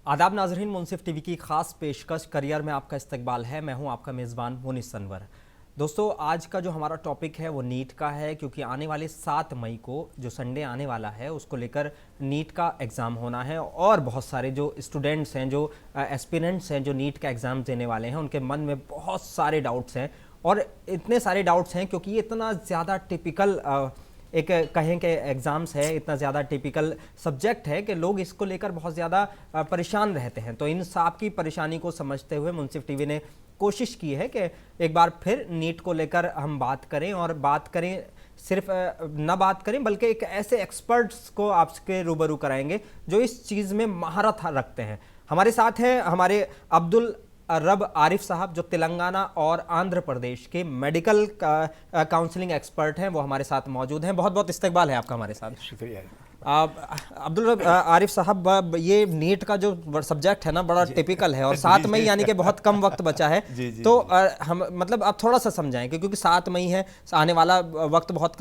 आदाब नाजरीन, मुंसिफ टीवी की खास पेशकश करियर में आपका इस्तकबाल है। मैं हूं आपका मेज़बान मुनीस सनवर। दोस्तों, आज का जो हमारा टॉपिक है वो नीट का है, क्योंकि आने वाले 7 मई को जो संडे आने वाला है उसको लेकर नीट का एग्ज़ाम होना है और बहुत सारे जो स्टूडेंट्स हैं, जो एस्पिरेंट्स हैं, जो नीट का एग्ज़ाम देने वाले हैं, उनके मन में बहुत सारे डाउट्स हैं। और इतने सारे डाउट्स हैं क्योंकि ये इतना ज़्यादा टिपिकल एक कहें कि एग्ज़ाम्स है, इतना ज़्यादा टिपिकल सब्जेक्ट है कि लोग इसको लेकर बहुत ज़्यादा परेशान रहते हैं। तो इन सब की परेशानी को समझते हुए मुंसिफ टीवी ने कोशिश की है कि एक बार फिर नीट को लेकर हम बात करें, और बात करें सिर्फ न बात करें बल्कि एक ऐसे एक्सपर्ट्स को आपके रूबरू कराएंगे जो इस चीज़ में महारत रखते हैं। हमारे साथ हैं हमारे अब्दुल रब आरिफ साहब, जो तेलंगाना और आंध्र प्रदेश के मेडिकल काउंसलिंग एक्सपर्ट हैं, वो हमारे साथ मौजूद हैं। बहुत बहुत इस्तकबाल है आपका हमारे साथ। शुक्रिया। अब्दुल रब आरिफ साहब, ये नीट का जो सब्जेक्ट है ना, बड़ा टिपिकल है और 7 मई यानी कि बहुत कम वक्त बचा है। तो हम मतलब आप थोड़ा सा समझाएं कि क्योंकि 7 मई है, आने वाला वक्त बहुत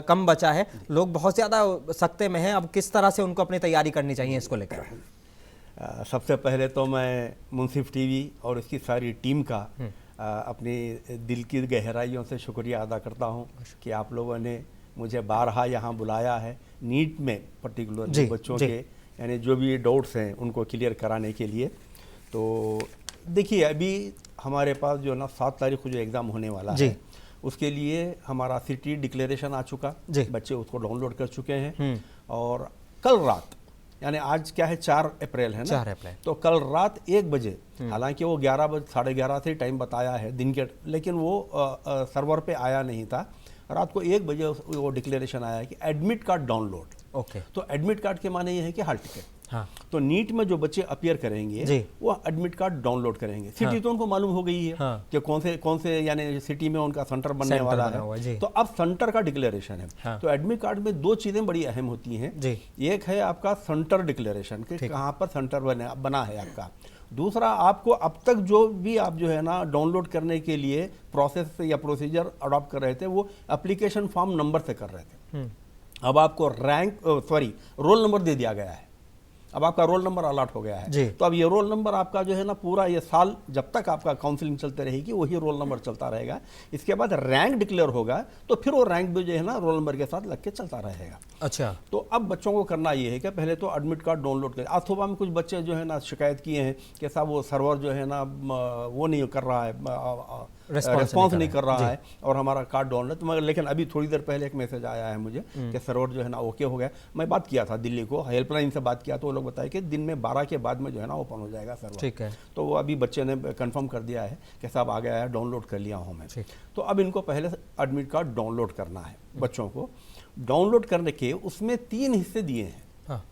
कम बचा है, लोग बहुत ज़्यादा सख्ते में हैं। अब किस तरह से उनको अपनी तैयारी करनी चाहिए इसको लेकर? सबसे पहले तो मैं मुंसिफ टीवी और इसकी सारी टीम का अपनी दिल की गहराइयों से शुक्रिया अदा करता हूं कि आप लोगों ने मुझे बारहा यहाँ बुलाया है नीट में पर्टिकुलर बच्चों के यानी जो भी डाउट्स हैं उनको क्लियर कराने के लिए। तो देखिए, अभी हमारे पास जो ना 7 तारीख को जो एग्ज़ाम होने वाला है उसके लिए हमारा सिटी डिक्लेरेशन आ चुका, बच्चे उसको डाउनलोड कर चुके हैं। और कल रात यानी आज क्या है 4 अप्रैल है ना, 4 अप्रैल, तो कल रात 1 बजे, हालांकि वो 11 बजे 11:30 से टाइम बताया है दिन के, लेकिन वो सर्वर पे आया नहीं था। रात को 1 बजे वो डिक्लेरेशन आया कि एडमिट कार्ड डाउनलोड। ओके, तो एडमिट कार्ड के माने ये है कि हॉल टिकट। हाँ। तो नीट में जो बच्चे अपीयर करेंगे वो एडमिट कार्ड डाउनलोड करेंगे। सिटी तो उनको मालूम हो गई है कि कौन से यानी सिटी में उनका सेंटर बनने वाला है। तो अब सेंटर का डिक्लेरेशन है। तो एडमिट कार्ड में 2 चीजें बड़ी अहम होती हैं। एक है आपका सेंटर डिक्लेरेशन कि कहाँ पर सेंटर बना है आपका। दूसरा, आपको अब तक जो भी आप जो है ना डाउनलोड करने के लिए प्रोसेस या प्रोसीजर अडॉप्ट कर रहे थे वो एप्लीकेशन फॉर्म नंबर से कर रहे थे। अब आपको रोल नंबर दे दिया गया है। अब आपका रोल नंबर अलॉट हो गया है। तो अब ये रोल नंबर आपका जो है ना पूरा ये साल जब तक आपका काउंसलिंग चलते रहेगी वही रोल नंबर चलता रहेगा। इसके बाद रैंक डिक्लेयर होगा तो फिर वो रैंक भी जो है ना रोल नंबर के साथ लग के चलता रहेगा। अच्छा, तो अब बच्चों को करना ये है कि पहले तो एडमिट कार्ड डाउनलोड करें। आज सुबह में कुछ बच्चे जो है ना शिकायत किए हैं कि साहब वो सर्वर जो है ना वो नहीं कर रहा है, रिस्पॉन्स नहीं कर रहा है और हमारा कार्ड डाउनलोड। मगर लेकिन अभी थोड़ी देर पहले एक मैसेज आया है मुझे कि सर्वर जो है ना ओके हो गया। मैं बात किया था दिल्ली को, हेल्पलाइन से बात किया तो वो लोग बताए कि दिन में 12 के बाद में जो है ना ओपन हो जाएगा सर्वर। ठीक है। तो वो अभी बच्चे ने कंफर्म कर दिया है कि साहब आ गया है, डाउनलोड कर लिया हूँ मैं। तो अब इनको पहले एडमिट कार्ड डाउनलोड करना है। बच्चों को डाउनलोड करने के उसमें 3 हिस्से दिए हैं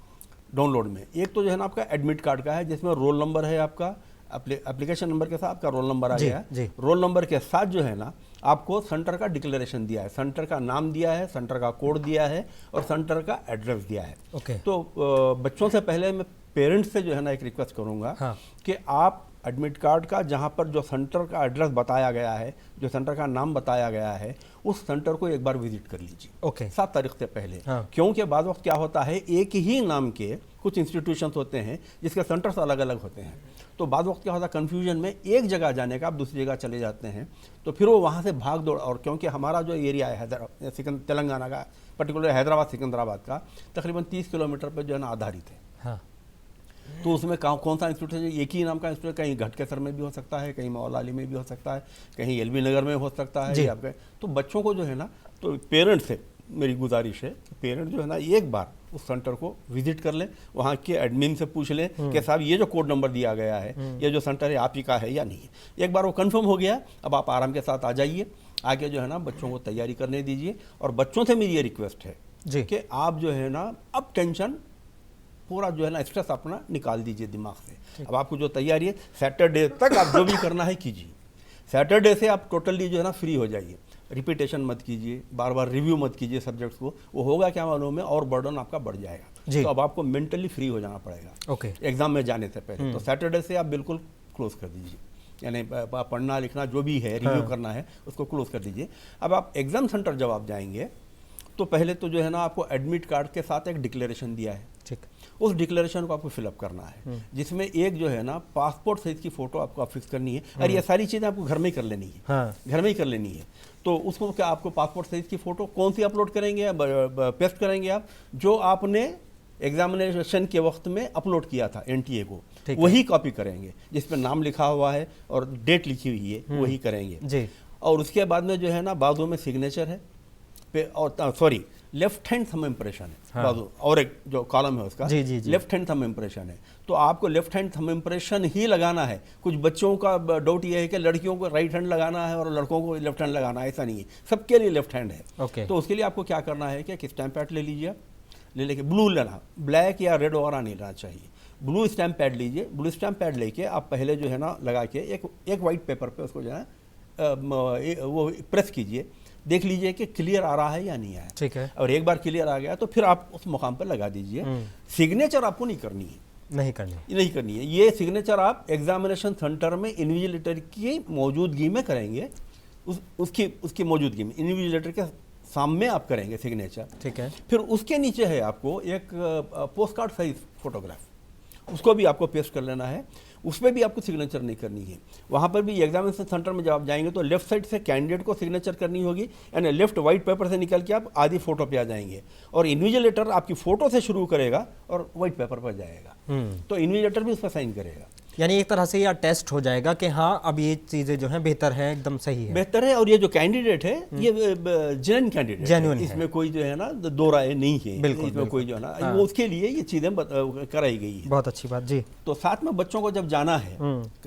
डाउनलोड में। एक तो जो है ना आपका एडमिट कार्ड का है जिसमें रोल नंबर है, आपका एप्लीकेशन नंबर के साथ आपका रोल नंबर आ गया है। रोल नंबर के साथ जो है ना आपको सेंटर का डिक्लेरेशन दिया है, सेंटर का नाम दिया है, सेंटर का कोड दिया है और सेंटर का एड्रेस दिया है। तो बच्चों से पहले मैं पेरेंट्स से जो है ना एक रिक्वेस्ट करूंगा कि आप एडमिट कार्ड का जहां पर जो सेंटर का एड्रेस बताया गया है, जो सेंटर का नाम बताया गया है, उस सेंटर को एक बार विजिट कर लीजिए 7 तारीख से पहले। क्योंकि बाद वक्त क्या होता है, एक ही नाम के कुछ इंस्टीट्यूशंस होते हैं जिसके सेंटर्स अलग अलग होते हैं। तो बाद वक्त क्या होता है, कन्फ्यूजन में एक जगह जाने का आप दूसरी जगह चले जाते हैं, तो फिर वो वहाँ से भाग दौड़। और क्योंकि हमारा जो एरिया है तेलंगाना का, पर्टिकुलर हैदराबाद सिकंदराबाद का, तकरीबन 30 किलोमीटर पर जो है ना आधारित है। तो उसमें कौन सा इंस्टीट्यूट है, एक ही नाम का इंस्टीट्यूट, कहीं घटकेसर में भी हो सकता है, कहीं मौलाली में भी हो सकता है, कहीं एलबी नगर में हो सकता है आपके। तो बच्चों को जो है ना, तो पेरेंट्स से मेरी गुजारिश है, पेरेंट जो है ना एक बार उस सेंटर को विजिट कर लें, वहाँ के एडमिन से पूछ लें कि साहब ये जो कोड नंबर दिया गया है, ये जो सेंटर है आप ही का है या नहीं है। एक बार वो कंफर्म हो गया, अब आप आराम के साथ आ जाइए, आगे जो है ना बच्चों को तैयारी करने दीजिए। और बच्चों से मेरी ये रिक्वेस्ट है कि आप जो है ना अब टेंशन पूरा जो है ना स्ट्रेस अपना निकाल दीजिए दिमाग से। अब आपको जो तैयारी है सैटरडे तक आप जो भी करना है कीजिए। सैटरडे से आप टोटली जो है ना फ्री हो जाइए, रिपीटेशन मत कीजिए, बार बार रिव्यू मत कीजिए सब्जेक्ट्स को। वो होगा क्या मालूम है, और बर्डन आपका बढ़ जाएगा। तो अब आपको मेंटली फ्री हो जाना पड़ेगा एग्जाम में जाने से पहले। तो सैटरडे से आप बिल्कुल क्लोज कर दीजिए, यानी पढ़ना लिखना जो भी है रिव्यू करना है उसको क्लोज कर दीजिए। अब आप एग्जाम सेंटर जब आप जाएंगे तो पहले तो जो है ना आपको एडमिट कार्ड के साथ एक डिक्लेरेशन दिया है, ठीक, उस डिक्लेरेशन को आपको फिलअप करना है, जिसमें एक जो है ना पासपोर्ट साइज की फोटो आपको फिक्स करनी है। और ये सारी चीज़ें आपको घर में ही कर लेनी है। हाँ। घर में ही कर लेनी है। तो उसको क्या आपको पासपोर्ट साइज की फोटो कौन सी अपलोड करेंगे, पेस्ट करेंगे आप, जो आपने एग्जामिनेशन के वक्त में अपलोड किया था एनटीए को, वही कॉपी करेंगे, जिसमें नाम लिखा हुआ है और डेट लिखी हुई है, वही करेंगे जी। और उसके बाद में जो है ना बाजू में सिग्नेचर है और sorry left hand thumb impression है। हाँ। बाजू और एक जो कॉलम है उसका लेफ्ट हैंड थंब इम्प्रेशन है। तो आपको लेफ्ट हैंड थंब इम्प्रेशन ही लगाना है। कुछ बच्चों का डाउट ये है कि लड़कियों को राइट हैंड लगाना है और लड़कों को लेफ्ट हैंड लगाना है, ऐसा नहीं है, सबके लिए लेफ्ट हैंड है। okay. तो उसके लिए आपको क्या करना है कि स्टैम्प पैड ले लीजिए, ले लेके ब्लू लेना, ब्लैक या रेड वगैरह नहीं लेना चाहिए, ब्लू स्टैम्प पैड लीजिए। ब्लू स्टैम्प पैड लेके आप पहले जो है ना लगा के एक वाइट पेपर पे उसको जो है वो प्रेस कीजिए, देख लीजिए कि क्लियर आ रहा है या नहीं आया। ठीक है। और एक बार क्लियर आ गया तो फिर आप उस मुकाम पर लगा दीजिए। सिग्नेचर आपको नहीं करनी है, नहीं करनी है। ये सिग्नेचर आप एग्जामिनेशन सेंटर में इन्विजिलेटर की मौजूदगी में करेंगे, उसकी मौजूदगी में इन्विजिलेटर के सामने आप करेंगे सिग्नेचर। ठीक है। फिर उसके नीचे है आपको एक पोस्ट कार्ड साइज फोटोग्राफ, उसको भी आपको पेस्ट कर लेना है। उसमें भी आपको सिग्नेचर नहीं करनी है। वहाँ पर भी एग्जामिनेशन सेंटर में जब आप जाएंगे तो लेफ्ट साइड से कैंडिडेट को सिग्नेचर करनी होगी, यानी लेफ्ट वाइट पेपर से निकल के आप आधी फोटो पे आ जाएंगे और इन्विजिलेटर आपकी फोटो से शुरू करेगा और वाइट पेपर पर जाएगा। तो इन्विजिलेटर भी उस पर साइन करेगा, यानी एक तरह से यह टेस्ट हो जाएगा कि हाँ अब ये चीजें जो हैं बेहतर है, एकदम सही है, बेहतर है। और ये जो कैंडिडेट है ये जेन्युइन कैंडिडेट है, इसमें कोई जो है ना दो राय नहीं है, बिल्कुल, इसमें कोई जो है ना वो उसके लिए ये चीजें कराई गई है। बहुत अच्छी बात जी। तो साथ में बच्चों को जब जाना है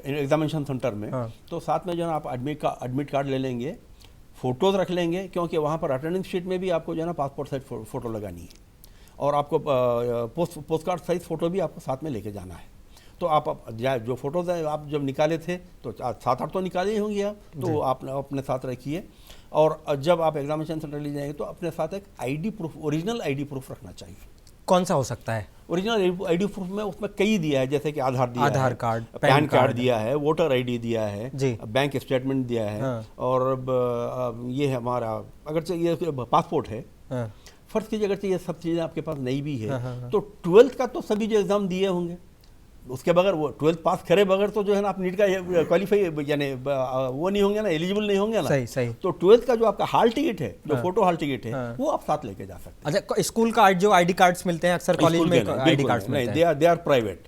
एग्जामिनेशन सेंटर में, तो साथ में जो है आप एडमिट कार्ड ले लेंगे, फोटोज रख लेंगे, क्योंकि वहाँ पर अटेंडेंस शीट में भी आपको जो है ना पासपोर्ट साइज फोटो लगानी है और आपको पोस्ट कार्ड साइज फोटो भी आपको साथ में लेके जाना है। तो आप जो फोटोज हैं आप जब निकाले थे तो 7-8 तो निकाले ही होंगे आप, तो आप अपने साथ रखिए। और जब आप एग्जामिनेशन सेंटर ले जाएंगे तो अपने साथ एक ID proof, original ID proof रखना चाहिए। कौन सा हो सकता है? ओरिजिनल आईडी प्रूफ में उसमें कई दिया है, जैसे कि आधार कार्ड, पैन कार्ड दिया है, वोटर आईडी दिया है, बैंक स्टेटमेंट दिया है। हाँ। और ये है हमारा अगर ये पासपोर्ट है। हाँ। फर्ज कीजिए अगर ये सब चीज़ें आपके पास नहीं भी है। हाँ। तो 12th का तो सभी जो एग्जाम दिए होंगे, उसके बगैर वो 12th पास करे बगैर तो जो है ना आप नीट का क्वालिफाई यानी वो नहीं होंगे ना, एलिजिबल नहीं होंगे ना। सही। तो 12th का जो आपका हॉल टिकट है, जो फोटो हॉल टिकट है, वो आप साथ लेके जा सकते हैं। अच्छा, स्कूल का जो आईडी कार्ड्स मिलते हैं अक्सर कॉलेज में आईडी कार्ड्स मिलते हैं, दे आर प्राइवेट।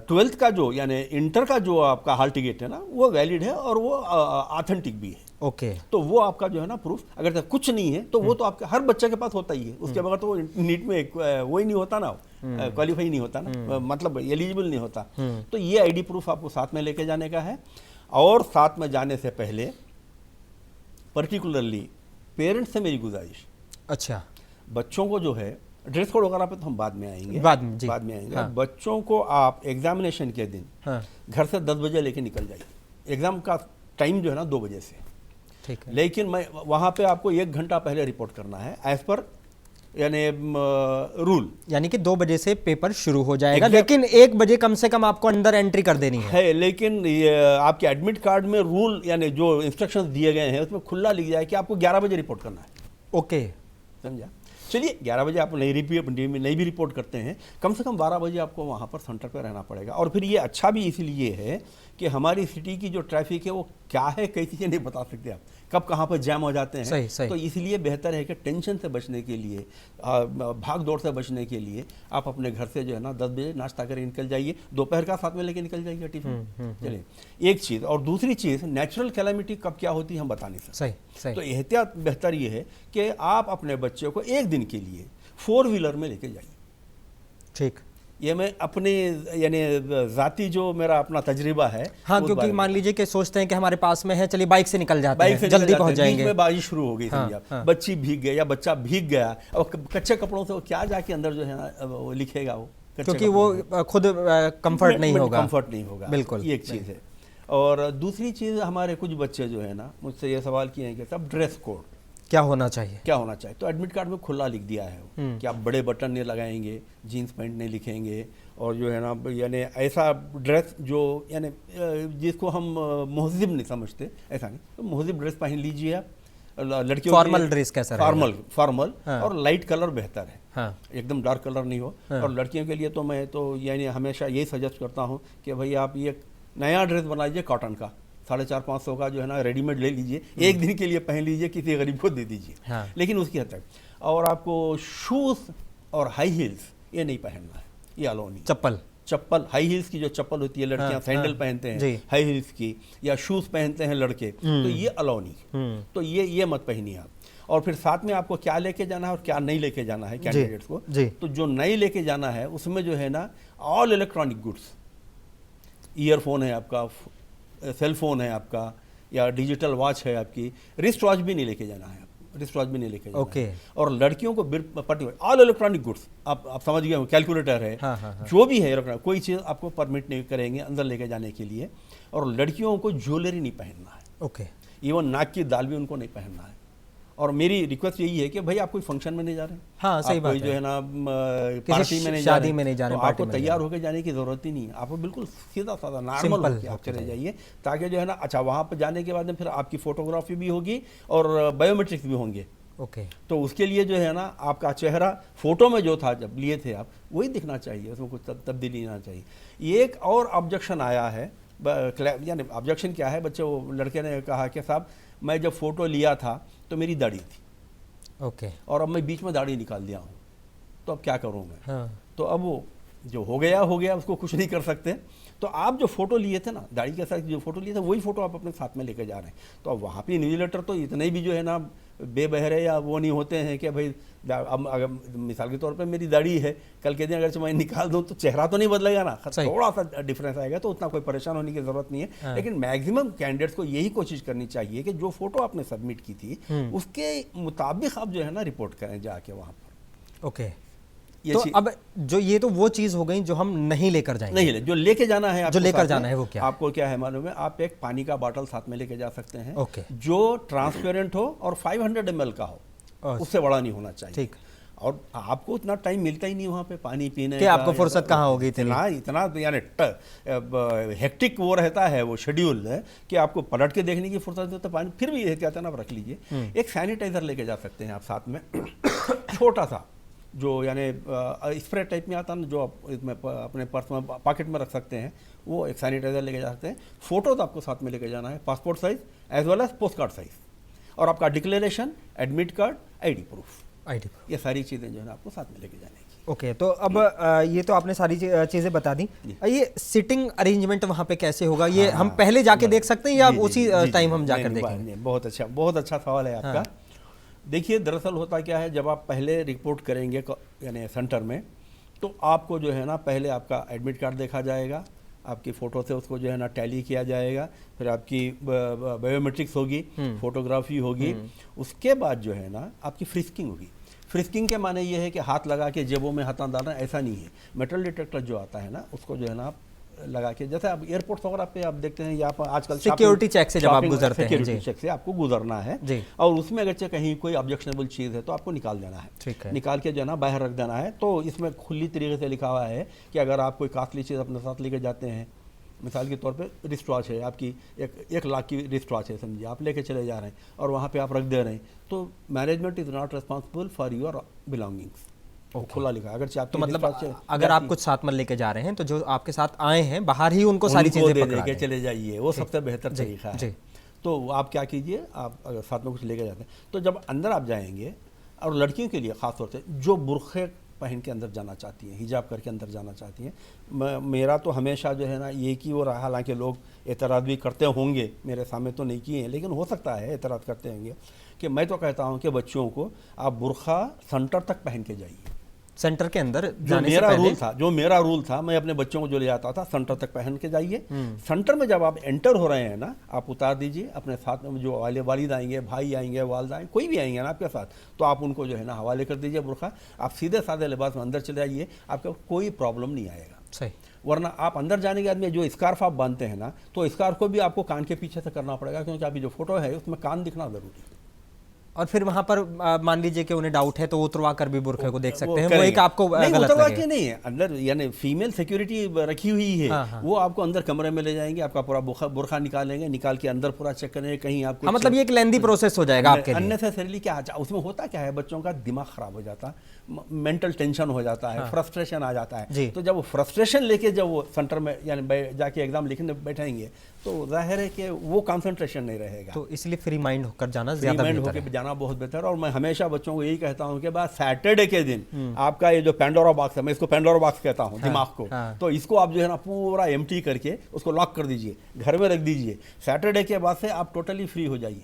12th का जो यानी इंटर का जो आपका हॉल टिकट है ना वो वैलिड है और वो ऑथेंटिक भी है। ओके। तो वो आपका जो है ना प्रूफ, अगर कुछ नहीं है तो वो तो आपके हर बच्चे के पास होता ही है, उसके बगैर तो वो नीट में वो ही नहीं होता ना, क्वालिफाई नहीं होता ना, मतलब एलिजिबल नहीं होता। तो ये आईडी प्रूफ आपको साथ में लेके जाने का है। और साथ में जाने से पहले पर्टिकुलरली पेरेंट्स से मेरी गुजारिश, अच्छा बच्चों को जो है ड्रेस कोड वगैरह पे तो हम बाद में आएंगे, बाद में आएंगे। हाँ। बच्चों को आप एग्जामिनेशन के दिन घर से 10 बजे लेके निकल जाइए। एग्जाम का टाइम जो है ना 2 बजे से, ठीक है। लेकिन मैं वहाँ पे आपको 1 घंटा पहले रिपोर्ट करना है एज पर यानी रूल, यानी कि 2 बजे से पेपर शुरू हो जाएगा, लेकिन 1 बजे कम से कम आपको अंदर एंट्री कर देनी है। लेकिन ये आपके एडमिट कार्ड में रूल यानी जो इंस्ट्रक्शंस दिए गए हैं उसमें खुला लिख जाए कि आपको 11 बजे रिपोर्ट करना है। ओके, समझा। चलिए 11 बजे आप नहीं भी रिपोर्ट करते हैं, कम से कम 12 बजे आपको वहाँ पर सेंटर पर रहना पड़ेगा। और फिर ये अच्छा भी इसलिए है कि हमारी सिटी की जो ट्रैफिक है वो क्या है, कई चीज़ें नहीं बता सकते आप, कब कहाँ पर जैम हो जाते हैं। सही। तो इसलिए बेहतर है कि टेंशन से बचने के लिए, भाग दौड़ से बचने के लिए आप अपने घर से जो है ना 10 बजे नाश्ता करके निकल जाइए, दोपहर का साथ में लेके निकल जाइए टिफिन। चलिए एक चीज़। और दूसरी चीज़, नेचुरल कैलामिटी कब क्या होती है हम बता नहीं सकते। सही। तो एहतियात बेहतर ये है कि आप अपने बच्चे को एक दिन के लिए 4 व्हीलर में लेके जाइए। ठीक, ये मैं अपने यानी जाती जो मेरा अपना तजर्बा है। हाँ, क्योंकि मान लीजिए कि सोचते हैं कि हमारे पास में है, चलिए बाइक से निकल जाते हैं, जल्दी पहुंच जाएंगे। बीच में बारिश शुरू हो गई, समझा, बच्ची भीग गई या बच्चा भीग गया, और कच्चे कपड़ों से वो क्या जाके अंदर जो है ना वो लिखेगा, वो क्योंकि वो खुद कंफर्ट नहीं होगा। बिल्कुल, ये एक चीज़ है। और दूसरी चीज़, हमारे कुछ बच्चे जो है ना मुझसे ये सवाल किए हैं कि सब ड्रेस कोड क्या होना चाहिए। तो एडमिट कार्ड में खुला लिख दिया है कि आप बड़े बटन नहीं लगाएंगे, जीन्स पैंट नहीं लिखेंगे, और जो है ना यानी ऐसा ड्रेस जो यानी जिसको हम महजिब नहीं समझते, ऐसा नहीं, तो महजिब ड्रेस पहन लीजिए आप। लड़कियों फॉर्मल ड्रेस कैसा रहेगा? फॉर्मल हाँ। और लाइट कलर बेहतर है, हाँ। एकदम डार्क कलर नहीं हो। हाँ। और लड़कियों के लिए तो मैं तो यानी हमेशा यही सजेस्ट करता हूँ कि भाई आप ये नया ड्रेस बना लीजिए कॉटन का, 450-500 का जो है ना रेडीमेड ले लीजिए, एक दिन के लिए पहन लीजिए, किसी गरीब को दे दीजिए, हाँ। लेकिन उसकी हद तक। और आपको शूज़ और हाई हील्स ये नहीं पहनना है, ये अलाउ नहीं। चप्पल हाई हील्स की जो चप्पल होती है लड़कियां, हाँ, सैंडल हाँ, पहनते हैं जी। हाई हील्स की, या शूज़ पहनते हैं लड़के, तो ये अलाउ नहीं। तो ये मत पहनिए आप। और फिर साथ में आपको क्या लेके जाना है और क्या नहीं लेके जाना है कैंडिडेट्स को। तो जो नहीं लेके जाना है उसमें जो है ना ऑल इलेक्ट्रॉनिक गुड्स, ईयरफोन है आपका, सेल फोन है आपका, या डिजिटल वॉच है आपकी, रिस्ट वॉच भी नहीं लेके जाना है, रिस्ट वॉच भी नहीं लेके जाना है। और लड़कियों को पर्टिकुलर ऑल इलेक्ट्रॉनिक गुड्स, आप समझ गए हो, कैलकुलेटर है, हाँ। जो भी है, कोई चीज़ आपको परमिट नहीं करेंगे अंदर लेके जाने के लिए। और लड़कियों को ज्वेलरी नहीं पहनना है, इवन नाक की दाल भी उनको नहीं पहनना है। और मेरी रिक्वेस्ट यही है कि भाई आप कोई फंक्शन में नहीं जा रहे, हाँ, सही बात है, जो है ना पार्टी में नहीं जा शादी में नहीं जा रहे, तो आपको तैयार होकर जाने की जरूरत ही नहीं है। आपको बिल्कुल सीधा साधा नॉर्मल होकर आप चले जाइए, ताकि जो है ना अच्छा वहाँ पर जाने के बाद में फिर आपकी फोटोग्राफी भी होगी और बायोमेट्रिक्स भी होंगे। तो उसके लिए जो है ना आपका चेहरा फोटो में जो था जब लिए थे आप, वही दिखना चाहिए, उसमें कुछ तब्दीली ना चाहिए। एक और ऑब्जेक्शन आया है, यानी ऑब्जेक्शन क्या है, बच्चे वो लड़के ने कहा कि साहब मैं जब फोटो लिया था तो मेरी दाढ़ी थी, और अब मैं बीच में दाढ़ी निकाल दिया हूँ, तो अब क्या करूँ मैं? हाँ। तो अब वो जो हो गया उसको कुछ नहीं कर सकते। तो आप जो फोटो लिए थे ना, दाढ़ी के साथ जो फोटो लिए थे, वही फोटो आप अपने साथ में लेके जा रहे हैं। तो अब वहाँ पे इन्विजिलेटर तो इतने भी जो है ना बेबहरे या वो नहीं होते हैं कि भाई अब अगर मिसाल के तौर पे मेरी दाढ़ी है, कल के दिन अगर मैं निकाल दूं तो चेहरा तो नहीं बदलेगा ना, थोड़ा सा डिफरेंस आएगा, तो उतना कोई परेशान होने की जरूरत नहीं है। हाँ। लेकिन मैक्सिमम कैंडिडेट्स को यही कोशिश करनी चाहिए कि जो फोटो आपने सबमिट की थी उसके मुताबिक आप जो है ना रिपोर्ट करें जाके वहाँ पर। तो अब जो ये तो वो चीज हो गई जो हम नहीं लेकर जाएंगे, नहीं जो लेके जाना है, जो लेकर जाना है वो क्या? आपको क्या है मालूम है, आप एक पानी का बॉटल साथ में लेके जा सकते हैं, जो ट्रांसपेरेंट हो और 500 ml का हो, उससे बड़ा नहीं होना चाहिए। ठीक। और आपको उतना टाइम मिलता ही नहीं वहाँ पे पानी पीने का, आपको फुर्सत कहाँ होगी इतना यानी हेक्टिक वो रहता है वो शेड्यूल है कि आपको पलट के देखने की फुर्सत नहीं, तो पानी फिर भी कहते हैं ना आप रख लीजिए। एक सैनिटाइजर लेके जा सकते हैं आप साथ में, छोटा सा, जो यानी स्प्रे टाइप में आता है ना, जो आप इसमें अपने पर्स में पॉकेट में रख सकते हैं, वो एक सैनिटाइजर लेके जा सकते हैं। फोटो तो आपको साथ में लेके जाना है, passport size as well as post card size, और आपका declaration, admit card, ID proof, ये सारी चीज़ें जो है ना आपको साथ में लेके जाने की। तो अब ये तो आपने सारी चीज़ें बता दी। ये सिटिंग अरेंजमेंट वहाँ पे कैसे होगा, ये हम पहले जाके देख सकते हैं या उसी टाइम हम जाकर देखेंगे? बहुत अच्छा सवाल है आपका। देखिए दरअसल होता क्या है, जब आप पहले रिपोर्ट करेंगे यानी सेंटर में, तो आपको जो है ना पहले आपका एडमिट कार्ड देखा जाएगा, आपकी फ़ोटो से उसको जो है ना टैली किया जाएगा, फिर आपकी बायोमेट्रिक्स होगी, फोटोग्राफी होगी, उसके बाद जो है ना आपकी फ्रिस्किंग होगी। फ्रिस्किंग के माने ये है कि हाथ लगा के जेबों में हाथ डालना, ऐसा नहीं है। मेटल डिटेक्टर जो आता है ना, उसको जो है ना आप लगा के, जैसे आप एयरपोर्ट वगैरह पे आप देखते हैं, यहाँ पर आजकल सिक्योरिटी चेक से जब आप गुजरते हैं, सिक्योरिटी चेक से आपको गुजरना है, और उसमें अगर कहीं कोई ऑब्जेक्शनेबल चीज़ है तो आपको निकाल देना है, ठीक है, निकाल के जो है ना बाहर रख देना है। तो इसमें खुली तरीके से लिखा हुआ है कि अगर आप कोई कॉस्टली चीज़ अपने साथ लेके जाते हैं, मिसाल के तौर पे रिस्ट वॉच है आपकी, 1 लाख की रिस्ट वॉच है समझिए, आप लेके चले जा रहे हैं और वहाँ पे आप रख दे रहे हैं, तो management is not responsible for your belongings. खुला लिखा है। अगर तो मतलब अगर आप कुछ साथ में लेके जा रहे हैं, तो जो आपके साथ आए हैं बाहर ही उनको सारी चीजें दे के चले जाइए, वो सबसे बेहतर तरीका है। तो आप क्या कीजिए, आप अगर साथ में कुछ लेके जाते हैं, तो जब अंदर आप जाएंगे, और लड़कियों के लिए खासतौर से जो बुर्खे पहन के अंदर जाना चाहती हैं, हिजाब करके अंदर जाना चाहती हैं, मेरा तो हमेशा जो है ना ये की और हालांकि लोग एतराज़ भी करते होंगे, मेरे सामने तो नहीं किए हैं, लेकिन हो सकता है एतराज़ करते होंगे, कि मैं तो कहता हूँ कि बच्चियों को आप बुर्खा सेंटर तक पहन के जाइए। सेंटर के अंदर जो मेरा रूल था, मैं अपने बच्चों को जो ले आता था, सेंटर तक पहन के जाइए। सेंटर में जब आप एंटर हो रहे हैं ना, आप उतार दीजिए, अपने साथ में जो वालिद आएंगे, भाई आएंगे, वालिदा आएंगे, कोई भी आएंगे ना आपके साथ, तो आप उनको जो है ना हवाले कर दीजिए बुर्खा, आप सीधे साधे लिबास में अंदर चले आइए, आपको कोई प्रॉब्लम नहीं आएगा। सही। वरना आप अंदर जाने के बाद में जो स्कार्फ आप बांधते हैं ना, तो स्कार्फ को भी आपको कान के पीछे से करना पड़ेगा, क्योंकि आपकी जो फोटो है उसमें कान दिखना जरूरी है। और फिर वहां पर मान लीजिए कि उन्हें डाउट है तो वो उतरवा कर भी बुरखे को देख सकते हैं, वो करेंगे। एक आपको नहीं, गलत उतरवा लगेगा। के नहीं है, अंदर यानी फीमेल सिक्योरिटी रखी हुई है। हाँ, हाँ। वो आपको अंदर कमरे में ले जाएंगे, आपका पूरा बुरखा निकालेंगे, निकाल के अंदर पूरा चेक करेंगे कहीं आपको। हाँ, मतलब ये एक लेंदी प्रोसेस हो जाएगा आपके लिए। अननेसेसरीली क्या उसमें होता क्या है, बच्चों का दिमाग खराब हो जाता है, मेंटल टेंशन हो जाता है, फ्रस्ट्रेशन आ जाता है। तो जब वो फ्रस्ट्रेशन लेके जब वो सेंटर में यानी जाके एग्जाम लिखने बैठेंगे तो जाहिर है कि वो कंसंट्रेशन नहीं रहेगा। तो इसलिए फ्री माइंड होकर जाना ज्यादा बेहतर है। जाना बहुत बेहतर है। और मैं हमेशा बच्चों को यही कहता हूं कि बाद सैटरडे के दिन आपका ये जो पेंडोरा बॉक्स है, मैं इसको पेंडोरा बॉक्स कहता हूं, दिमाग को, तो इसको आप जो है ना पूरा एम्प्टी करके उसको लॉक कर दीजिए, घर में रख दीजिए। सैटरडे के बाद से आप टोटली फ्री हो जाइए,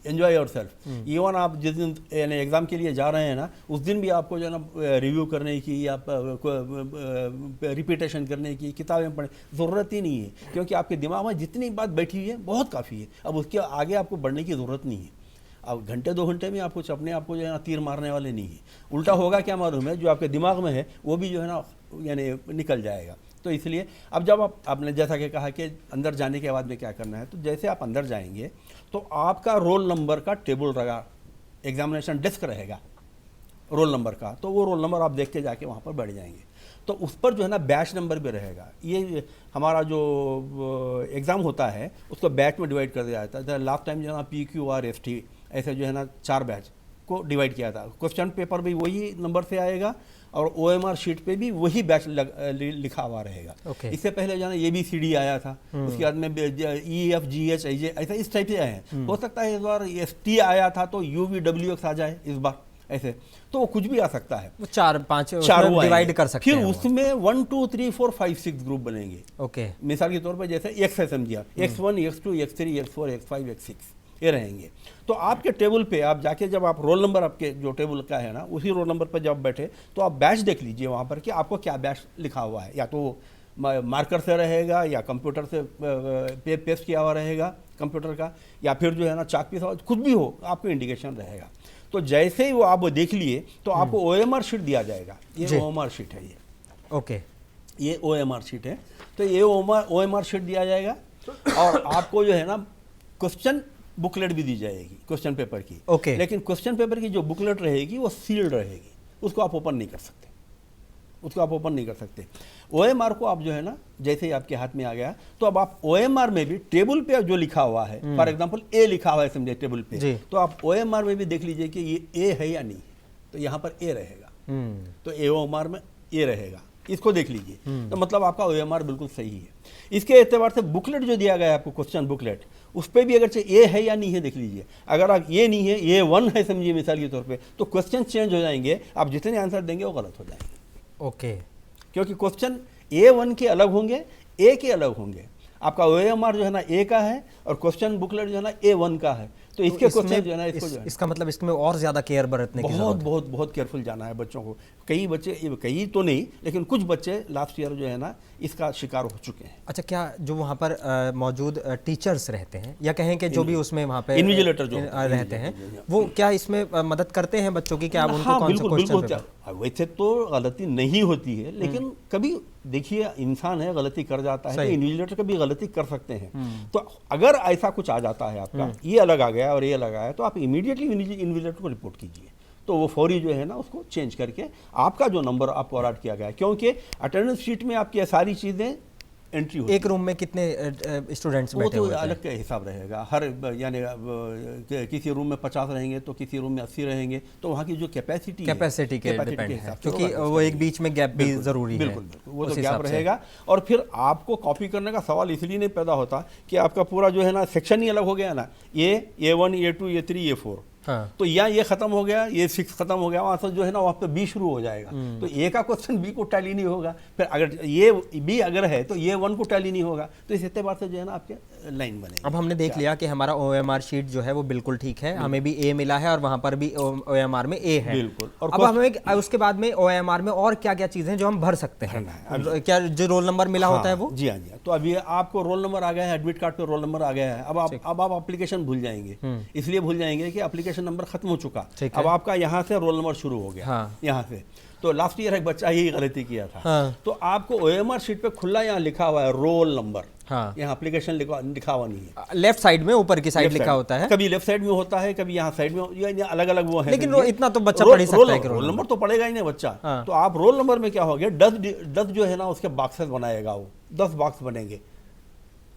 एंजॉय योर सेल्फ। इवन आप जिस दिन यानी एग्जाम के लिए जा रहे हैं ना, उस दिन भी आपको जो है ना रिव्यू करने की या रिपीटेशन करने की, किताबें पढ़ने ज़रूरत ही नहीं है, क्योंकि आपके दिमाग में जितनी बात बैठी हुई है बहुत काफ़ी है। अब उसके आगे आपको बढ़ने की ज़रूरत नहीं है। अब घंटे 2 घंटे में आपको अपने आप को जो है ना तीर मारने वाले नहीं है। उल्टा होगा क्या मालूम है, जो आपके दिमाग में है वो भी जो है ना यानी निकल जाएगा। तो इसलिए अब जब आपने जैसा कि कहा कि अंदर जाने के बाद में क्या करना है, तो जैसे आप अंदर जाएंगे तो आपका रोल नंबर का टेबल रहेगा, एग्जामिनेशन डेस्क रहेगा रोल नंबर का, तो वो रोल नंबर आप देख के जाके वहाँ पर बैठ जाएंगे। तो उस पर जो है ना बैच नंबर भी रहेगा। ये हमारा जो एग्ज़ाम होता है उसको बैच में डिवाइड कर दिया जाता है। लास्ट टाइम जो है ना PQR ST ऐसे जो है ना 4 बैच को डिवाइड किया था। क्वेश्चन पेपर भी वही नंबर से आएगा और OMR शीट पे भी वही बैच लिखा हुआ रहेगा। इससे पहले जो है ना ABCD आया था, उसके बाद में EFGH ऐसा इस टाइप से आए हैं। हो सकता है इस बार ST आया था तो UVWX आ जाए इस बार, ऐसे तो वो कुछ भी आ सकता है। वो 4-5 डिवाइड कर सकते हैं। फिर उसमें 1 2 3 4 5 6 ग्रुप बनेंगे। ओके, मिसाल के तौर पर जैसे X है समझिए, X1 X2 X3 X4 X5 X6 ये रहेंगे। तो आपके टेबल पे आप जाके जब आप रोल नंबर आपके जो टेबल का है ना उसी रोल नंबर पर जब बैठे तो आप बैच देख लीजिए वहाँ पर कि आपको क्या बैच लिखा हुआ है, या तो मार्कर से रहेगा या कंप्यूटर से पेस्ट किया हुआ रहेगा कंप्यूटर का, या फिर जो है ना चाक पे कुछ भी हो आपको इंडिकेशन रहेगा। तो जैसे ही वो आप वो देख लिए तो आपको OMR शीट दिया जाएगा। ये OMR शीट है, ये ओके, ये OMR शीट है। तो ये OMR शीट दिया जाएगा और आपको जो है ना क्वेश्चन बुकलेट भी दी जाएगी क्वेश्चन पेपर की। लेकिन क्वेश्चन पेपर की जो बुकलेट रहेगी वो सील्ड रहेगी, उसको आप ओपन नहीं कर सकते, उसको आप ओपन नहीं कर सकते। OMR को आप जो है ना जैसे ही आपके हाथ में आ गया तो अब आप OMR में भी टेबल पे जो लिखा हुआ है, फॉर एग्जांपल A लिखा हुआ है समझे टेबल पे, तो आप OMR में भी देख लीजिए कि ये A है या नहीं, तो यहाँ पर A रहेगा, तो OMR में A रहेगा, इसको देख लीजिए। तो मतलब आपका OMR बिल्कुल सही है। इसके एतबार से बुकलेट जो दिया गया है आपको, क्वेश्चन बुकलेट, उस पर भी अगर ए है या नहीं है देख लीजिए। अगर आप ये नहीं है, A1 है समझिए मिसाल के तौर पे, तो क्वेश्चन चेंज हो जाएंगे, आप जितने आंसर देंगे वो गलत हो जाएंगे। ओके, क्योंकि क्वेश्चन A1 के अलग होंगे, A के अलग होंगे। आपका OMR जो है ना A का है और क्वेश्चन बुकलेट जो है ना A1 का है, तो इसके क्वेश्चन जो है ना इसका मतलब इसमें और ज्यादा केयर बरतने की बहुत बहुत बहुत केयरफुल जाना है बच्चों को। कई बच्चे, कई तो नहीं लेकिन कुछ बच्चे लास्ट ईयर जो है ना इसका शिकार हो चुके हैं। अच्छा, क्या जो वहाँ पर मौजूद टीचर्स रहते हैं या कहें कि जो भी उसमें वहाँ पे इन्विजिलेटर जो रहते हैं वो क्या इसमें मदद करते हैं बच्चों की, क्या आप उनको कौन सा क्वेश्चन? वैसे तो गलती नहीं होती है, लेकिन कभी देखिए इंसान है, गलती कर जाता है, तो इन्विजिलेटर कभी गलती कर सकते हैं। तो अगर ऐसा कुछ आ जाता है आपका, ये अलग आ गया और ये अलग आया, तो आप इमीडिएटली इन्विजिलेटर को रिपोर्ट कीजिए, तो वो फौरी जो है ना उसको चेंज करके आपका जो नंबर आपको अलॉट किया गया है, क्योंकि अटेंडेंस शीट में आपकी सारी चीज़ें एंट्री होती है। एक रूम में कितने स्टूडेंट्स बैठे हुए हैं? अलग का हिसाब रहेगा। हर यानी किसी रूम में 50 रहेंगे तो किसी रूम में 80 रहेंगे, तो वहाँ की जो कैपेसिटी के डिपेंड है, क्योंकि वो एक बीच में गैप भी जरूरी है। बिल्कुल वो तो गैप रहेगा। और फिर आपको कॉपी करने का सवाल इसलिए नहीं पैदा होता कि आपका पूरा जो है ना सेक्शन ही अलग हो गया ना, ये A1 A2 A3 A4, तो यहाँ ये खत्म हो गया, ये 6 खत्म हो गया, वहाँ से जो है ना वहाँ पे B शुरू हो जाएगा। तो A का क्वेश्चन B को टैली नहीं होगा, फिर अगर ये B अगर है तो ये 1 को टैली नहीं होगा, तो इस एतबार से जो है ना आपके लाइन बनेगी। अब हमने देख लिया कि हमारा OMR शीट जो है वो बिल्कुल ठीक है, हमें भी A मिला है और वहाँ पर भी OMR में A है। बिल्कुल। और अब हमें उसके बाद में OMR में और क्या क्या चीज़ें जो हम भर सकते हैं, क्या जो रोल नंबर मिला होता है वो? जी हाँ, जी हाँ। तो अभी आपको रोल नंबर आ गया है, एडमिट कार्ड पे रोल नंबर आ गया है। अब आप एप्लीकेशन भूल जाएंगे, इसलिए भूल जाएंगे कि एप्लीकेशन नंबर खत्म हो चुका। अब आपका यहाँ से रोल नंबर शुरू हो गया, यहाँ से। तो लास्ट ईयर एक बच्चा यही गलती किया था, तो आपको OMR शीट पे खुला यहाँ लिखा हुआ है रोल नंबर, हाँ। यहाँ एप्लीकेशन लिखा हुआ नहीं है। लेफ्ट साइड में ऊपर की साइड Left लिखा side। होता है, कभी लेफ्ट साइड में होता है, कभी यहाँ साइड में, ये अलग अलग वो है। लेकिन इतना तो बच्चा पढ़ ही सकता है कि रोल नंबर तो पढ़ेगा ही नहीं बच्चा। हाँ। तो आप रोल नंबर में क्या हो गया, 10 जो है ना उसके बॉक्सेस बनाएगा वो, 10 बॉक्स बनेंगे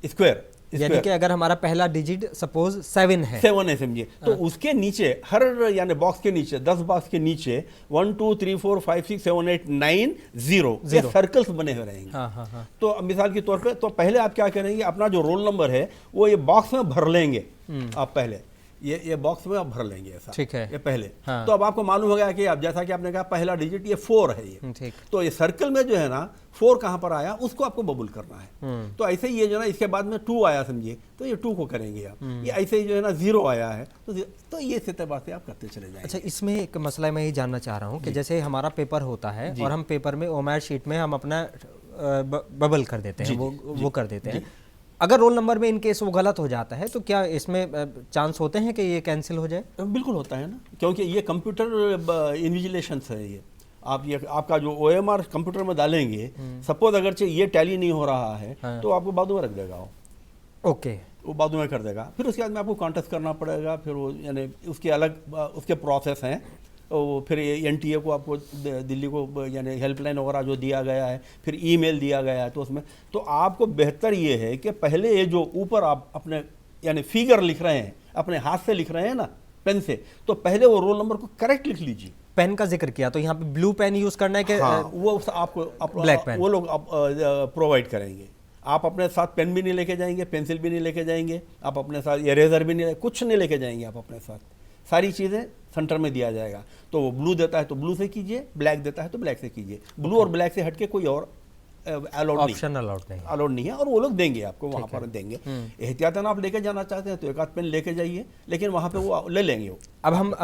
स्क्वायर। यानी कि अगर हमारा पहला डिजिट सपोज 7 है, 7 है समझिए, तो उसके नीचे हर यानी बॉक्स के नीचे 10 बॉक्स के नीचे 1 2 3 4 5 6 7 8 9 0 ये सर्कल्स बने हुए रहेंगे। हाँ हाँ हाँ। तो अब मिसाल के तौर पे तो पहले आप क्या करेंगे, अपना जो रोल नंबर है वो ये बॉक्स में भर लेंगे। आप पहले ये बॉक्स में आप भर लेंगे ऐसा, ठीक है, ये पहले। हाँ। तो अब आपको मालूम हो गया कि अब जैसा कि आपने कहा पहला डिजिट ये 4 है ये, ठीक। तो ये सर्कल में जो है ना 4 कहाँ पर आया उसको आपको बबल करना है। तो ऐसे ही ये जो ना इसके बाद में 2 आया समझिए, तो ये 2 को करेंगे आप। ये ऐसे ही जो है ना 0 आया है तो ये इस एतबार से आप करते चले जाएंगे। अच्छा, इसमें एक मसला मैं ये जानना चाह रहा हूँ कि जैसे हमारा पेपर होता है और हम पेपर में ओमैर शीट में हम अपना बबल कर देते हैं, वो कर देते हैं, अगर रोल नंबर में इन केस वो गलत हो जाता है तो क्या इसमें चांस होते हैं कि ये कैंसिल हो जाए? बिल्कुल होता है ना, क्योंकि ये कंप्यूटर इन्विजिलेशन है। ये आप ये आपका जो OMR कंप्यूटर में डालेंगे, सपोज अगर ये टैली नहीं हो रहा है तो आपको बाजू में रख देगा वो। ओके, वो बाजू में कर देगा। फिर उसके बाद में आपको कॉन्टेस्ट करना पड़ेगा, फिर वो यानी उसके अलग उसके प्रोसेस हैं। वो फिर NTA को आपको दिल्ली को यानी हेल्पलाइन वगैरह जो दिया गया है, फिर ईमेल दिया गया है, तो उसमें तो आपको बेहतर ये है कि पहले ये जो ऊपर आप अपने यानी फिगर लिख रहे हैं, अपने हाथ से लिख रहे हैं ना पेन से, तो पहले वो रोल नंबर को करेक्ट लिख लीजिए। पेन का जिक्र किया तो यहाँ पे ब्लू पेन यूज करना है कि हाँ, वो आपको ब्लैक पेन वो लोग प्रोवाइड करेंगे। आप अपने साथ पेन भी नहीं लेके जाएंगे, पेंसिल भी नहीं लेके जाएंगे, आप अपने साथ इरेजर भी नहीं, कुछ नहीं लेके जाएंगे आप अपने साथ। सारी चीज़ें सेंटर में दिया जाएगा। तो वो ब्लू देता है तो ब्लू से कीजिए, ब्लैक देता है तो ब्लैक से कीजिए। ब्लू और ब्लैक से हटके कोई और ऑप्शन अलाउड नहीं है, और वो लोग देंगे आपको, वहाँ पर देंगे। एहतियातन आप लेके जाना चाहते हैं तो एक आध पेन लेके जाइए, लेकिन वहाँ पे वो ले लेंगे वो। अब हम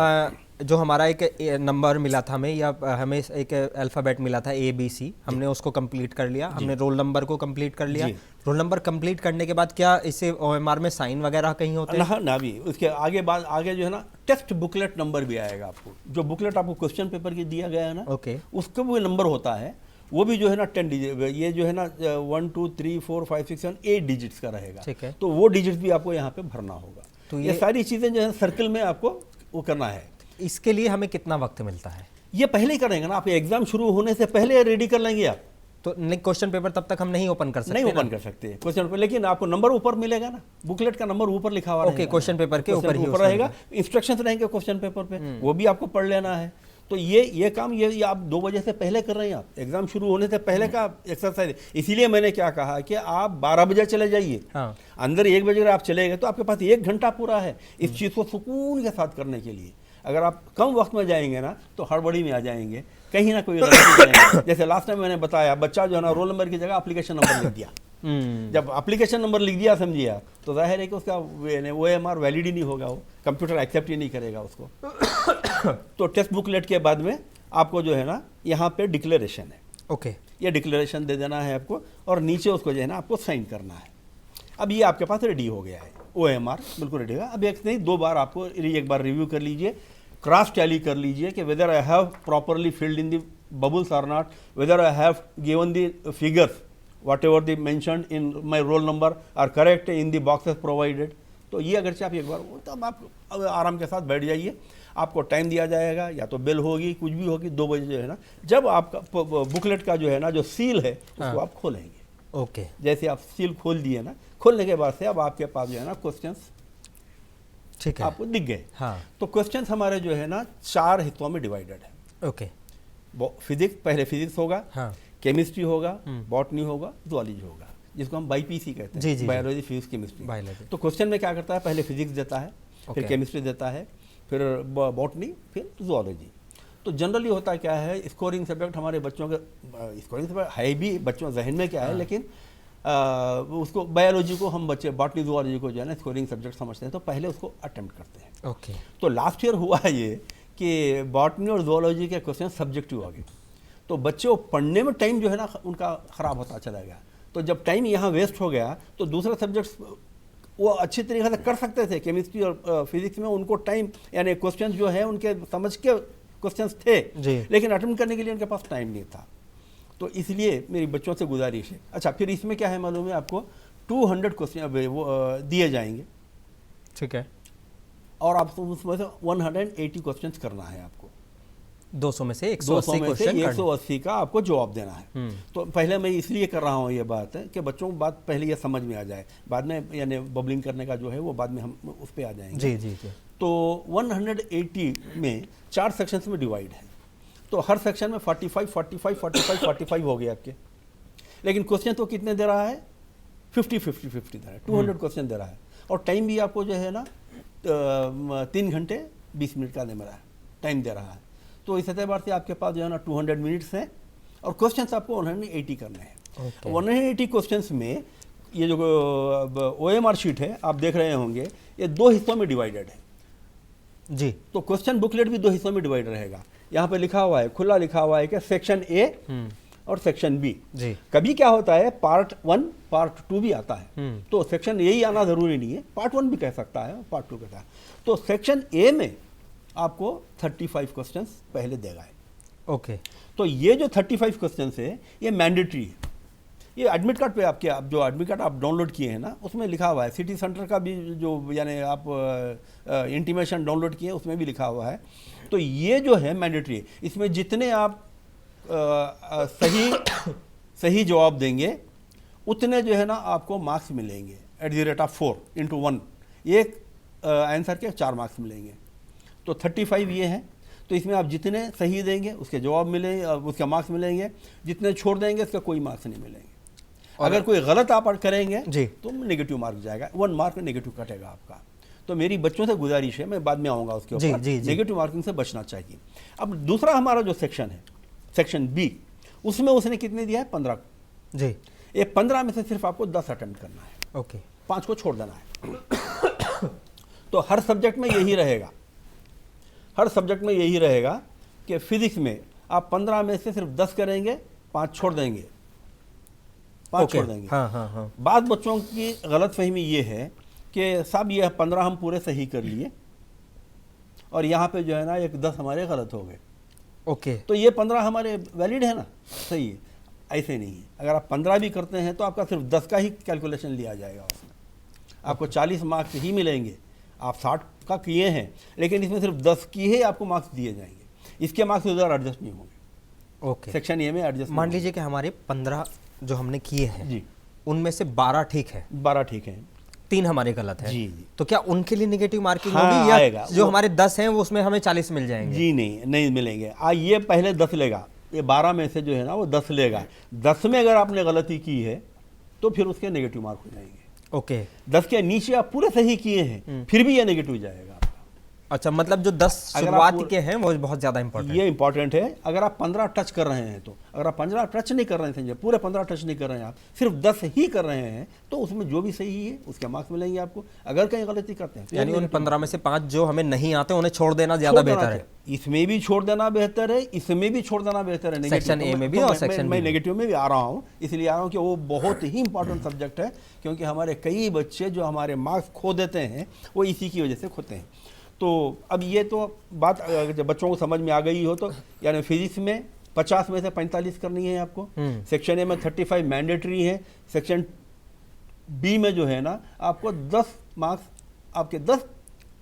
जो हमारा एक नंबर मिला था हमें, या हमें एक अल्फ़ाबेट मिला था ABC, हमने उसको कंप्लीट कर लिया, हमने रोल नंबर को कंप्लीट कर लिया। रोल नंबर कंप्लीट करने के बाद क्या इससे OMR में साइन वगैरह कहीं होते हैं? ना भी उसके आगे जो है ना टेस्ट बुकलेट नंबर भी आएगा आपको। जो बुकलेट आपको क्वेश्चन पेपर की दिया गया है ना, ओके, उसका वो नंबर होता है, वो भी जो है ना 10 डिजिट, ये जो है ना 1 2 3 4 5 6 7 8 डिजिट्स का रहेगा। ठीक है, तो वो डिजिट्स भी आपको यहाँ पे भरना होगा। तो ये सारी चीज़ें जो है सर्कल में आपको वो करना है। इसके लिए हमें कितना वक्त मिलता है? ये पहले ही करेंगे ना, आप एग्जाम शुरू होने से पहले रेडी कर लेंगे आप। तो क्वेश्चन पेपर तब तक हम नहीं ओपन कर सकते? नहीं ओपन कर सकते क्वेश्चन पेपर, लेकिन आपको नंबर ऊपर मिलेगा ना, बुकलेट का नंबर ऊपर लिखा हुआ रहेगा। ओके, क्वेश्चन पेपर के ऊपर ही रहेगा, इंस्ट्रक्शंस रहेंगे क्वेश्चन पेपर पे, वो भी आपको पढ़ लेना है। तो ये काम ये आप 2 बजे से पहले कर रहे हैं, आप एग्जाम शुरू होने से पहले का एक्सरसाइज। इसीलिए मैंने क्या कहा कि आप 12 बजे चले जाइए। हाँ। अंदर 1 बजे अगर आप चले गए तो आपके पास 1 घंटा पूरा है इस चीज़ को सुकून के साथ करने के लिए। अगर आप कम वक्त में जाएंगे ना तो हड़बड़ी में आ जाएंगे, कहीं ना कोई गलती करेंगे। जैसे लास्ट टाइम मैंने बताया, बच्चा जो है ना रोल नंबर की जगह एप्लीकेशन नंबर लिख दिया। जब एप्लीकेशन नंबर लिख दिया समझिए आप, तो जाहिर है कि उसका OMR वैलिड ही नहीं होगा, वो कंप्यूटर एक्सेप्ट ही नहीं करेगा उसको। तो टेस्ट बुकलेट के बाद में आपको जो है ना यहाँ पे डिक्लेरेशन है। ओके, ये डिक्लेरेशन दे देना है आपको, और नीचे उसको जो है ना आपको साइन करना है। अब ये आपके पास रेडी हो गया है, OMR बिल्कुल रेडी होगा। अब एक नहीं 2 बार आपको एक बार रिव्यू कर लीजिए, क्रॉस टैली कर लीजिए कि whether I have properly filled in the bubbles और not, whether I have given the figures whatever they mentioned in my roll number are correct in the boxes provided। तो ये अगर आप एक बार तब आप आराम के साथ बैठ जाइए। आपको टाइम दिया जाएगा, या तो बेल होगी, कुछ भी होगी, 2 बजे जो है ना, जब आपका बुकलेट का जो है ना जो सील है उसको आप खोलेंगे। ओके, जैसे आप सील खोल दिए ना, खोलने के बाद से अब आपके पास जो है ना क्वेश्चंस ठीक है आपको दिख गए। हाँ। तो क्वेश्चंस हमारे जो है ना 4 हिस्सों में डिवाइडेड है। ओके, फिजिक्स, पहले फिजिक्स होगा, हाँ, केमिस्ट्री होगा, बॉटनी होगा, जूलॉजी होगा, जिसको हम BPC कहते हैं, बायोलॉजी फिजिक्स केमिस्ट्री। तो क्वेश्चन में क्या करता है, पहले फिजिक्स देता है, फिर केमिस्ट्री देता है, फिर बॉटनी, फिर जूलॉजी। तो जनरली होता क्या है, स्कोरिंग सब्जेक्ट हमारे बच्चों के स्कोरिंग सब्जेक्ट है भी बच्चों जहन में क्या है, लेकिन उसको बायोलॉजी को हम बच्चे बॉटनी जूलॉजी को जो है ना स्कोरिंग सब्जेक्ट समझते हैं, तो पहले उसको अटेम्प्ट करते हैं। ओके, तो लास्ट ईयर हुआ ये कि बॉटनी और जूलॉजी के क्वेश्चन सब्जेक्टिव आ गए, तो बच्चे को पढ़ने में टाइम जो है ना उनका ख़राब होता चला गया। तो जब टाइम यहाँ वेस्ट हो गया तो दूसरे सब्जेक्ट्स वो अच्छी तरीके से कर सकते थे, केमिस्ट्री और फिजिक्स में उनको टाइम यानी क्वेश्चन जो है उनके समझ के क्वेश्चंस थे, लेकिन अटेम्प्ट करने के लिए उनके पास टाइम नहीं था। तो इसलिए मेरी बच्चों से गुजारिश है। अच्छा, फिर इसमें क्या है मालूम है आपको, 200 क्वेश्चन वो दिए जाएंगे, ठीक है। और आपको उसमें से 180 क्वेश्चंस करना है आपको। 200 में से 200 180 में से क्वेश्चन 180 का आपको जवाब देना है। तो पहले मैं इसलिए कर रहा हूँ ये बात है कि बच्चों को बात पहले ये समझ में आ जाए, बाद में यानी बबलिंग करने का जो है वो बाद में हम उस पर आ जाएंगे। जी जी जी। तो 180 में 4 सेक्शंस में डिवाइड है, तो हर सेक्शन में 45 45 45 45 हो गए आपके। लेकिन क्वेश्चन तो कितने दे रहा है? 50 50 50 दे रहा है, 200 क्वेश्चन दे रहा है। और टाइम भी आपको जो है ना 3 घंटे 20 मिनट का दे रहा है, टाइम दे रहा है। तो इस एतबार से आपके पास जो है ना 200 मिनट्स हैं और क्वेश्चंस आपको 180 करने हैं। 180 क्वेश्चंस में ये जो OMR शीट है आप देख रहे होंगे, ये 2 हिस्सों में डिवाइडेड है जी। तो क्वेश्चन बुकलेट भी 2 हिस्सों में डिवाइड रहेगा। यहाँ पे लिखा हुआ है, खुला लिखा हुआ है कि सेक्शन ए और सेक्शन बी। जी। कभी क्या होता है पार्ट 1 पार्ट 2 भी आता है, तो सेक्शन ए ही आना जरूरी नहीं है, पार्ट 1 भी कह सकता है, पार्ट 2 कहता है। तो सेक्शन ए में आपको 35 क्वेश्चंस पहले देगा है। ओके। तो ये जो 35 क्वेश्चंस है ये मैंडेटरी है। ये एडमिट कार्ड पे आपके आप जो एडमिट कार्ड आप डाउनलोड किए हैं ना, उसमें लिखा हुआ है, सिटी सेंटर का भी जो यानी आप इंटीमेशन डाउनलोड किए हैं उसमें भी लिखा हुआ है। तो ये जो है मैंडेटरी है, इसमें जितने आप सही जवाब देंगे उतने जो है ना आपको मार्क्स मिलेंगे @ 4 × 1। एक आंसर के 4 मार्क्स मिलेंगे। तो 35 ये हैं, तो इसमें आप जितने सही देंगे उसके जवाब मिलेंगे, उसके मार्क्स मिलेंगे, जितने छोड़ देंगे उसका कोई मार्क्स नहीं मिलेंगे। अगर कोई गलत आप करेंगे तो नेगेटिव मार्क जाएगा, 1 मार्क नेगेटिव कटेगा आपका। तो मेरी बच्चों से गुजारिश है, मैं बाद में आऊँगा उसके ऊपर, नेगेटिव मार्किंग से बचना चाहिए। अब दूसरा हमारा जो सेक्शन है, सेक्शन बी, उसमें उसने कितने दिया है? 15 जी। ये 15 में से सिर्फ आपको 10 अटेम्प्ट करना है। ओके। 5 को छोड़ देना है। तो हर सब्जेक्ट में यही रहेगा, हर सब्जेक्ट में यही रहेगा कि फिजिक्स में आप 15 में से सिर्फ 10 करेंगे, 5 छोड़ देंगे, 5 छोड़ देंगे। हाँ। बाद बच्चों की गलत फहमी ये है कि साहब ये 15 हम पूरे सही कर लिए और यहाँ पे जो है ना एक 10 हमारे गलत हो गए। ओके। तो ये 15 हमारे वैलिड है ना, सही है। ऐसे नहीं है, अगर आप 15 भी करते हैं तो आपका सिर्फ 10 का ही कैलकुलेशन लिया जाएगा, उसमें आपको 40 मार्क्स ही मिलेंगे। आप 60 का किए हैं लेकिन इसमें सिर्फ 10 की ही आपको मार्क्स दिए जाएंगे, इसके मार्क्स उधर एडजस्ट नहीं होंगे। ओके। सेक्शन ए में एडजस्ट। मान लीजिए कि हमारे 15 जो हमने किए हैं जी, उनमें से 12 ठीक है, 12 ठीक है, 3 हमारे गलत है। जी। तो क्या उनके लिए नेगेटिव मार्किंग हाँ, होगी या आएगा। जो हमारे 10 हैं वो उसमें हमें 40 मिल जाएंगे? जी नहीं मिलेंगे। ये पहले 10 लेगा, ये 12 में से जो है ना वो 10 लेगा। 10 में अगर आपने गलती की है तो फिर उसके नेगेटिव मार्क हो जाएंगे। ओके। 10 के नीचे आप पूरे सही किए हैं फिर भी ये नेगेटिव जाएगा आपका। अच्छा, मतलब जो 10 शुरुआत के हैं वो बहुत ज्यादा इंपॉर्टेंट, ये इंपॉर्टेंट है। अगर आप 15 टच कर रहे हैं, तो अगर आप 15 टच नहीं कर रहे हैं, समझे, पूरे 15 टच नहीं कर रहे हैं, आप सिर्फ 10 ही कर रहे हैं, तो उसमें जो भी सही है उसके मार्क्स मिलेंगे आपको। अगर कहीं गलती करते हैं यानी उन 15 में से 5 जो हमें नहीं आते उन्हें छोड़ देना ज्यादा बेहतर है। इसमें भी छोड़ देना बेहतर है, इसमें भी छोड़ देना बेहतर है। सेक्शन ए में भी और सेक्शन बी में। मैं नेगेटिव में भी आ रहा हूँ, इसलिए आ रहा हूँ कि वो बहुत ही इंपॉर्टेंट सब्जेक्ट है, क्योंकि हमारे कई बच्चे जो हमारे मार्क्स खो देते हैं वो इसी की वजह से खोते हैं। तो अब ये तो बात जब बच्चों को समझ में आ गई हो तो यानी फिजिक्स में 50 में से 45 करनी है आपको। सेक्शन ए में 35 मैंडेटरी है। सेक्शन बी में जो है ना आपको 10 मार्क्स, आपके 10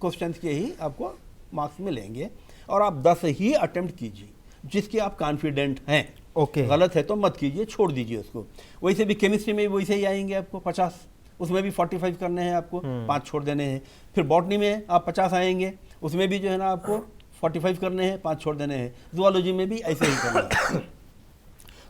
क्वेश्चंस के ही आपको मार्क्स मिलेंगे और आप 10 ही अटेम्प्ट कीजिए जिसके आप कॉन्फिडेंट हैं। ओके। गलत है तो मत कीजिए, छोड़ दीजिए उसको। वैसे भी केमिस्ट्री में भी वैसे ही आएंगे आपको 50, उसमें भी 45 करने हैं आपको, 5 छोड़ देने हैं। फिर बॉटनी में आप 50 आएंगे, उसमें भी जो है ना आपको 45 करने हैं, 5 छोड़ देने हैं। ज़ूलॉजी में भी ऐसे ही करना है।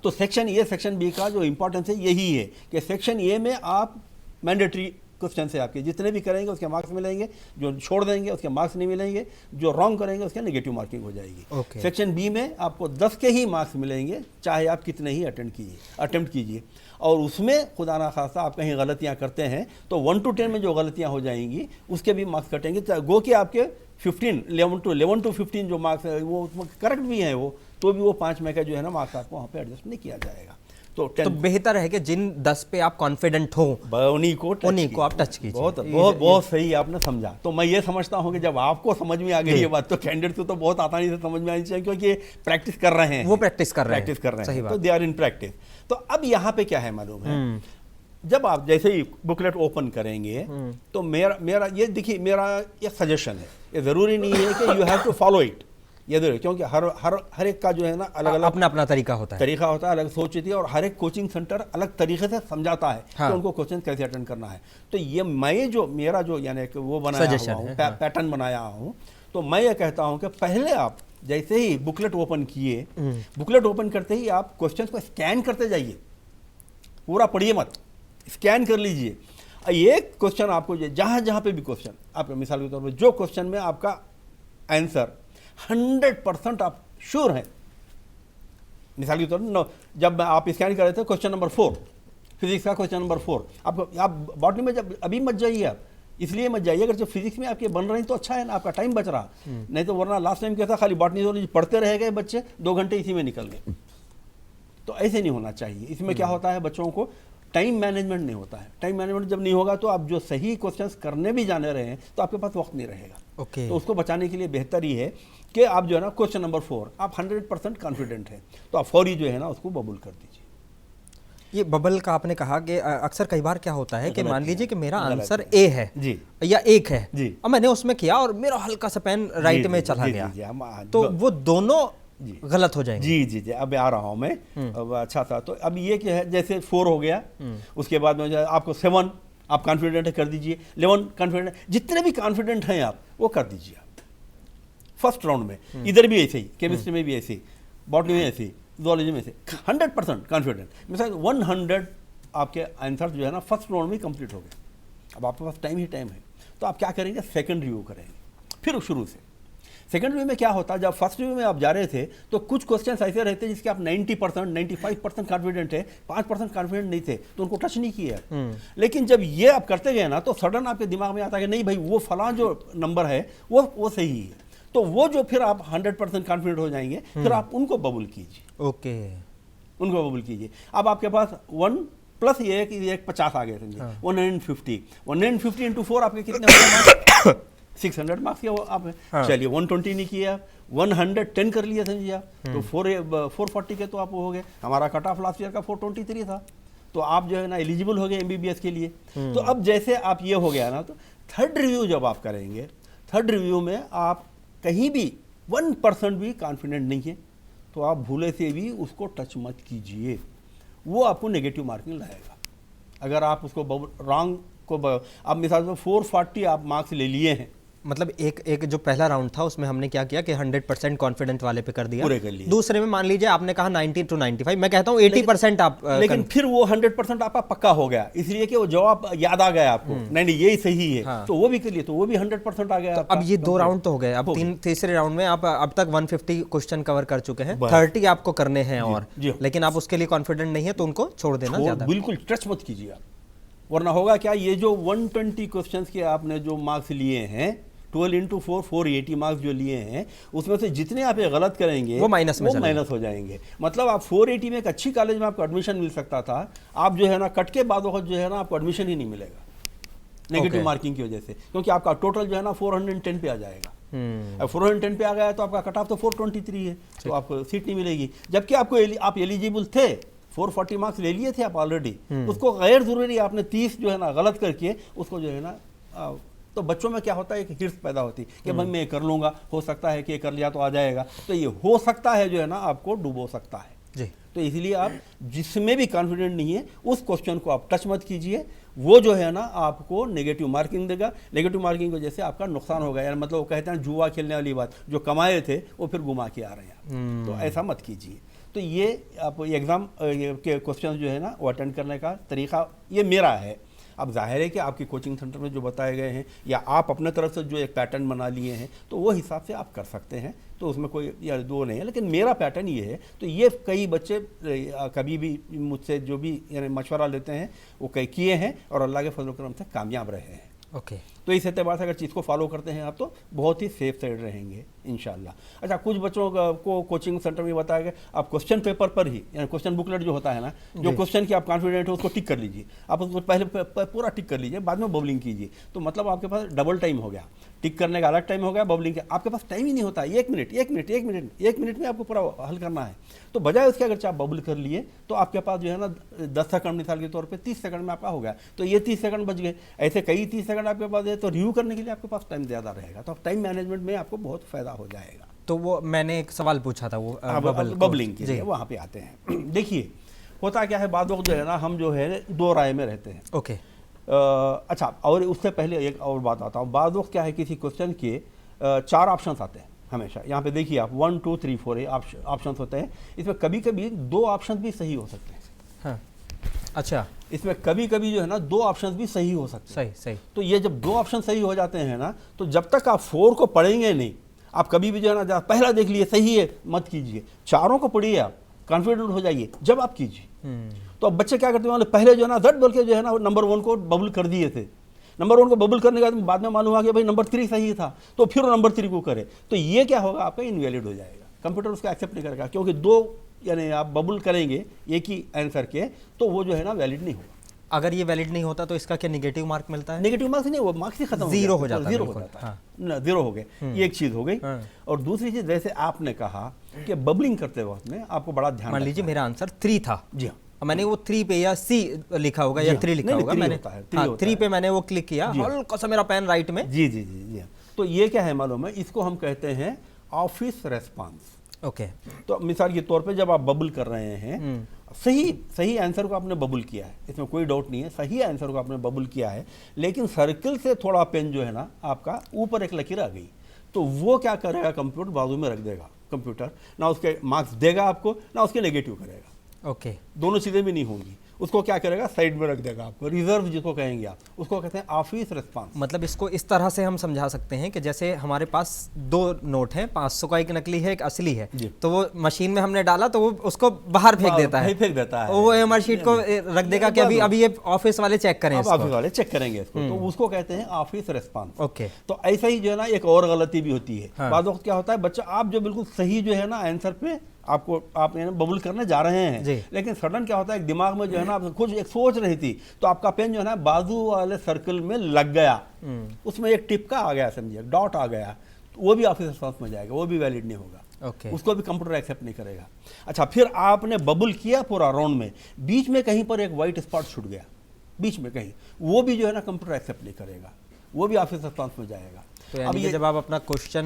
तो सेक्शन ए सेक्शन बी का जो इंपॉर्टेंस है यही है कि सेक्शन ए में आप मैंडेटरी क्वेश्चन से आपके जितने भी करेंगे उसके मार्क्स मिलेंगे, जो छोड़ देंगे उसके मार्क्स नहीं मिलेंगे, जो रॉन्ग करेंगे उसके नेगेटिव मार्किंग हो जाएगी। सेक्शन बी में आपको 10 के ही मार्क्स मिलेंगे चाहे आप कितने ही अटेम्प्ट कीजिए। और उसमें खुदा ना खासा आप कहीं गलतियां करते हैं तो 1 to 10 में जो गलतियां हो जाएंगी उसके भी मार्क्स कटेंगे। गो कि आपके 11 to 15 जो मार्क्स है वो करेक्ट भी हैं, वो तो भी वो 5 में का जो है ना मार्क्स आपको वहाँ पे एडजस्ट नहीं किया जाएगा। तो बेहतर है कि जिन 10 पे आप कॉन्फिडेंट हो उन्हीं को आप टच कीजिए। बहुत सही आपने समझा। तो मैं ये समझता हूँ कि जब आपको समझ में आ गई ये बात तो कैंडिडेट को तो बहुत आसानी से समझ में आनी चाहिए, क्योंकि प्रैक्टिस कर रहे हैं, वो प्रैक्टिस कर रहे हैं तो दे आर इन प्रैक्टिस। तो अब यहाँ पे क्या है मालूम है, जब आप जैसे ही बुकलेट ओपन करेंगे तो मेरा ये देखिए, मेरा ये सजेशन है, ये ज़रूरी नहीं है कि you have to follow it, ये ज़रूरी, क्योंकि हर एक का जो है ना अलग अलग अपना अपना तरीका होता है, अलग सोच होती है, और हर एक कोचिंग सेंटर अलग तरीके से समझाता है कि उनको क्वेश्चन कैसे अटेंड करना है। तो ये मेरा जो यानी कि वो बनाया हुआ हूँ, पैटर्न बनाया हूँ, तो मैं ये कहता हूँ कि पहले आप जैसे ही बुकलेट ओपन किए, बुकलेट ओपन करते ही आप क्वेश्चन को स्कैन करते जाइए, पूरा पढ़िए मत, स्कैन कर लीजिए। एक क्वेश्चन आपको जहाँ जहाँ पे भी क्वेश्चन आपका, मिसाल के तौर पर जो क्वेश्चन में आपका आंसर 100% आप श्योर हैं, मिसाल के तौर पर जब आप स्कैन कर रहे थे क्वेश्चन नंबर 4, फिजिक्स का क्वेश्चन नंबर 4, आप बॉटनी में जब अभी मत जाइए, आप इसलिए मत जाइए अगर जब फिजिक्स में आपके बन रही तो अच्छा है ना, आपका टाइम बच रहा, नहीं तो वरना लास्ट टाइम क्या था, खाली बॉटनी जोलॉजी पढ़ते रह गए बच्चे, 2 घंटे इसी में निकल गए। तो ऐसे नहीं होना चाहिए। इसमें क्या होता है, बच्चों को टाइम मैनेजमेंट नहीं होता है। टाइम मैनेजमेंट जब नहीं होगा तो आप जो सही क्वेश्चंस करने भी जाने रहे हैं तो आपके पास वक्त नहीं रहेगा। तो उसको बचाने के लिए बेहतर ही है कि आप जो है ना क्वेश्चन नंबर 4 आप 100% कॉन्फिडेंट है तो आप फौरी जो है ना उसको बबल कर दीजिए। ये बबल का आपने कहा कि अक्सर कई बार क्या होता है कि मान लीजिए कि मेरा आंसर ए है जी या 1 है जी, और मैंने उसमें किया और मेरा हल्का सा पेन राइट में चला गया, तो वो दोनों गलत हो जाएंगे। जी जी जी, अब आ रहा हूँ मैं। अब अच्छा था, तो अब ये क्या है, जैसे 4 हो गया, उसके बाद में आपको 7 आप कॉन्फिडेंट कर दीजिए, 11 कॉन्फिडेंट, जितने भी कॉन्फिडेंट हैं आप वो कर दीजिए आप फर्स्ट राउंड में। इधर भी ऐसे ही, केमिस्ट्री में भी ऐसे ही, बॉटनी में ऐसे ही, जूलॉजी में ऐसे 100% कॉन्फिडेंट। मिसाल 100 आपके आंसर जो है ना फर्स्ट राउंड में कंप्लीट हो गए। अब आपके पास टाइम ही टाइम है, तो आप क्या करेंगे, सेकंड रिव्यू करेंगे, फिर शुरू से। सेकंड रिव्यू में क्या होता है, जब फर्स्ट रिव्यू में आप जा रहे थे तो कुछ क्वेश्चन ऐसे रहते हैं जिसके आप 90% 95% कॉन्फिडेंट है, 5% कॉन्फिडेंट नहीं थे तो उनको टच नहीं किया। लेकिन जब ये आप करते गए ना तो सडन आपके दिमाग में आता है कि नहीं भाई वो फला जो नंबर है वो सही है, तो वो जो फिर आप 100% कॉन्फिडेंट हो जाएंगे, फिर आप उनको बबल कीजिए। ओके, उनको बबल कीजिए। अब आपके पास 1 प्लस ये एक 50 आ गए, समझिए 150 इंटू 4 आपके कितने हो गए, 600 मार्क्स किया आप। चलिए 120 नहीं किया, 110 कर लिया समझिए आप, तो 440 के तो आप हो गए। हमारा कट ऑफ लास्ट ईयर का 423 था, तो आप जो है ना एलिजिबल हो गए MBBS के लिए। तो अब जैसे आप ये हो गया ना, तो थर्ड रिव्यू जब आप करेंगे, थर्ड रिव्यू में आप कहीं भी 1% भी कॉन्फिडेंट नहीं है तो आप भूले से भी उसको टच मत कीजिए, वो आपको नेगेटिव मार्किंग लाएगा। अगर आप उसको रॉन्ग को आप मिसाल से 440 आप मार्क्स ले लिए हैं, मतलब एक जो पहला राउंड था उसमें हमने क्या किया कि 100% कॉन्फिडेंट वाले पे कर दिया, पूरे कर लिए। दूसरे में मान लीजिए आपने कहा 90 to 95, मैं कहता हूँ 80% आप लेकिन फिर वो 100% आपका पक्का हो गया, इसलिए कि वो जवाब याद आ गया आपको, नहीं यही सही है। हाँ। तो वो भी कर लिए, तो वो भी 100% आ गया। तो अब ये 2 राउंड तो हो गए, अब तीसरे राउंड में आप अब तक 150 क्वेश्चन कवर कर चुके हैं, 30 आपको करने हैं और, लेकिन आप उसके लिए कॉन्फिडेंट नहीं है तो उनको छोड़ देना ज्यादा, बिल्कुल टच मत कीजिए आप, वरना होगा क्या, ये जो 120 क्वेश्चंस के आपने जो मार्क्स लिए हैं 12 इंटू 4 480 मार्क्स जो लिए हैं, उसमें से जितने आप ये गलत करेंगे वो माइनस हो जाएंगे। मतलब आप 480 में एक अच्छी कॉलेज में आपको एडमिशन मिल सकता था, आप जो है ना कट के बाद जो है ना आपको एडमिशन ही नहीं मिलेगा नेगेटिव मार्किंग की वजह से, क्योंकि आपका टोटल जो है ना 410 पे आ जाएगा। अब 410 पे आ गया तो आपका कट ऑफ तो 423 है, तो आपको सीट नहीं मिलेगी। जबकि आप एलिजिबल थे, 440 मार्क्स ले लिए थे आप ऑलरेडी, उसको गैर जरूरी आपने 30 जो है ना गलत करके उसको जो है ना, तो बच्चों में क्या होता है, एक हिर्स पैदा होती है कि भाई मैं कर लूंगा, हो सकता है कि ये कर लिया तो आ जाएगा, तो ये हो सकता है जो है ना आपको डुबो सकता है जी। तो इसलिए आप जिसमें भी कॉन्फिडेंट नहीं है उस क्वेश्चन को आप टच मत कीजिए, वो जो है ना आपको नेगेटिव मार्किंग देगा। नेगेटिव मार्किंग की वजह से आपका नुकसान होगा, यार मतलब वो कहते हैं जुआ खेलने वाली बात, जो कमाए थे वो फिर घुमा के आ रहे हैं, तो ऐसा मत कीजिए। तो ये आप एग्ज़ाम के क्वेश्चन जो है ना वो अटेंड करने का तरीका ये मेरा है। अब जाहिर है कि आपकी कोचिंग सेंटर में जो बताए गए हैं या आप अपने तरफ से जो एक पैटर्न बना लिए हैं तो वो हिसाब से आप कर सकते हैं, तो उसमें कोई या दो नहीं है, लेकिन मेरा पैटर्न ये है। तो ये कई बच्चे कभी भी मुझसे जो भी यानी मशवरा लेते हैं वो कई किए हैं और अल्लाह के फजल करम से कामयाब रहे हैं। ओके। तो इस एतबार से अगर चीज़ को फॉलो करते हैं आप तो बहुत ही सेफ साइड रहेंगे इंशाल्लाह। अच्छा, कुछ बच्चों को कोचिंग सेंटर में बताया गया आप क्वेश्चन पेपर पर ही, यानी क्वेश्चन बुकलेट जो होता है ना, जो क्वेश्चन की आप कॉन्फिडेंट हो उसको टिक कर लीजिए, आप उसको पहले पूरा टिक कर लीजिए, बाद में बबलिंग कीजिए। तो मतलब आपके पास डबल टाइम हो गया, टिक करने का अलग टाइम हो गया, बबलिंग का आपके पास टाइम ही नहीं होता। 1 मिनट में आपको पूरा हल करना है। तो बजाय उसके अगर आप बबल कर लिए तो आपके पास जो है ना 10 सेकंड मिसाल के तौर पे 30 सेकंड में आपका हो गया, तो ये 30 सेकंड बच गए। ऐसे कई 30 सेकंड आपके पास है तो रिव्यू करने के लिए आपके पास टाइम ज़्यादा रहेगा, तो टाइम मैनेजमेंट में आपको बहुत फायदा हो जाएगा। तो वो मैंने एक सवाल पूछा था, वो बबलिंग के लिए वहाँ पे आते हैं। देखिए होता क्या है, बाद वक्त जो है ना हम जो है दो राय में रहते हैं। ओके। अच्छा, और उससे पहले एक और बात आता हूँ। बाद वक्त क्या है, किसी क्वेश्चन के 4 ऑप्शंस आते हैं हमेशा। यहाँ पे देखिए आप 1 2 3 4 ऑप्शंस होते हैं। इसमें कभी कभी 2 ऑप्शन भी सही हो सकते हैं। हाँ। अच्छा, इसमें कभी कभी जो है ना 2 ऑप्शंस भी सही हो सकते हैं। सही। तो ये जब 2 ऑप्शन सही हो जाते हैं ना, तो जब तक आप 4 को पढ़ेंगे नहीं, आप कभी भी जो है ना पहला देख लिए सही है मत कीजिए, 4 को पढ़िए, आप कॉन्फिडेंट हो जाइए जब आप कीजिए। तो अब बच्चे क्या करते हैं, पहले जो है ना झट बोल के जो है ना नंबर 1 को बबल कर दिए थे। नंबर 1 को बबल करने के बाद में मालूम आ गया भाई नंबर 3 सही था, तो फिर नंबर 3 को करे, तो ये क्या होगा, आपका इनवैलिड हो जाएगा। कंप्यूटर उसका एक्सेप्ट नहीं करेगा, क्योंकि 2 यानी आप बबल करेंगे एक ही आंसर के, तो वो जो है ना वैलिड नहीं होगा। अगर ये वैलिड नहीं होता तो इसका क्या नेगेटिव मार्क मिलता है? नेगेटिव मार्क्स नहीं, वो मार्क्स ही खत्म जीरो हो जाता है। जीरो हो जाता है, जीरो हो गए। ये एक चीज हो गई। और दूसरी चीज, जैसे आपने कहा कि बबलिंग करते वक्त में आपको बड़ा ध्यान, मान लीजिए मेरा आंसर 3 था। जी हाँ, मैंने वो 3 पे या C लिखा होगा या 3 लिखा होगा, मैंने 3 पे मैंने वो क्लिक किया, हल्का सा मेरा पेन राइट में। जी जी जी जी। तो ये क्या है मालूम है, इसको हम कहते हैं ऑफिस रेस्पॉन्स। ओके। तो मिसाल के तौर पे जब आप बबल कर रहे हैं, सही आंसर को आपने बबल किया है, इसमें कोई डाउट नहीं है, सही आंसर को आपने बबल किया है, लेकिन सर्कल से थोड़ा पेन जो है ना आपका ऊपर एक लकीर आ गई, तो वो क्या करेगा, कंप्यूटर बाजू में रख देगा। कंप्यूटर ना उसके मार्क्स देगा आपको, ना उसके नेगेटिव करेगा। ओके। दोनों चीज़ें भी नहीं होंगी। उसको क्या करेगा, साइड में रख देगा आपको, रिजर्व जिसको कहेंगे आप, उसको कहते हैं ऑफिस रिस्पांस। मतलब इसको इस तरह से हम समझा सकते हैं कि जैसे हमारे पास 2 नोट हैं, 500 का एक नकली है, एक असली है, तो वो मशीन में हमने डाला तो वो उसको बाहर फेंक देता है, वो एमआर शीट को रख देगा कि अभी ये ऑफिस वाले चेक करें, ऑफिस वाले चेक करेंगे इसको, तो उसको कहते हैं ऑफिस रिस्पांस। ओके। तो ऐसा ही जो है ना एक और गलती भी होती है। बाद वक्त क्या होता है, बच्चा आप जो बिल्कुल सही जो है ना आंसर पे आप बबल करने जा रहे हैं, लेकिन सडन क्या होता है, एक दिमाग में जो है ना कुछ एक सोच रही थी, तो आपका पेन जो है ना बाजू वाले सर्कल में लग गया, उसमें एक टिप का आ गया, समझिए डॉट आ गया, तो वो भी ऑफिस रिस्पांस में जाएगा, वो भी वैलिड नहीं होगा। उसको भी कंप्यूटर एक्सेप्ट नहीं करेगा। अच्छा, फिर आपने बबल किया पूरा राउंड में, बीच में कहीं पर एक व्हाइट स्पॉट छूट गया, बीच में कहीं, वो भी जो है ना कंप्यूटर एक्सेप्ट नहीं करेगा, वो भी ऑफिस रिस्पांस में जाएगा। तो यानी कि जब आप अपना क्वेश्चन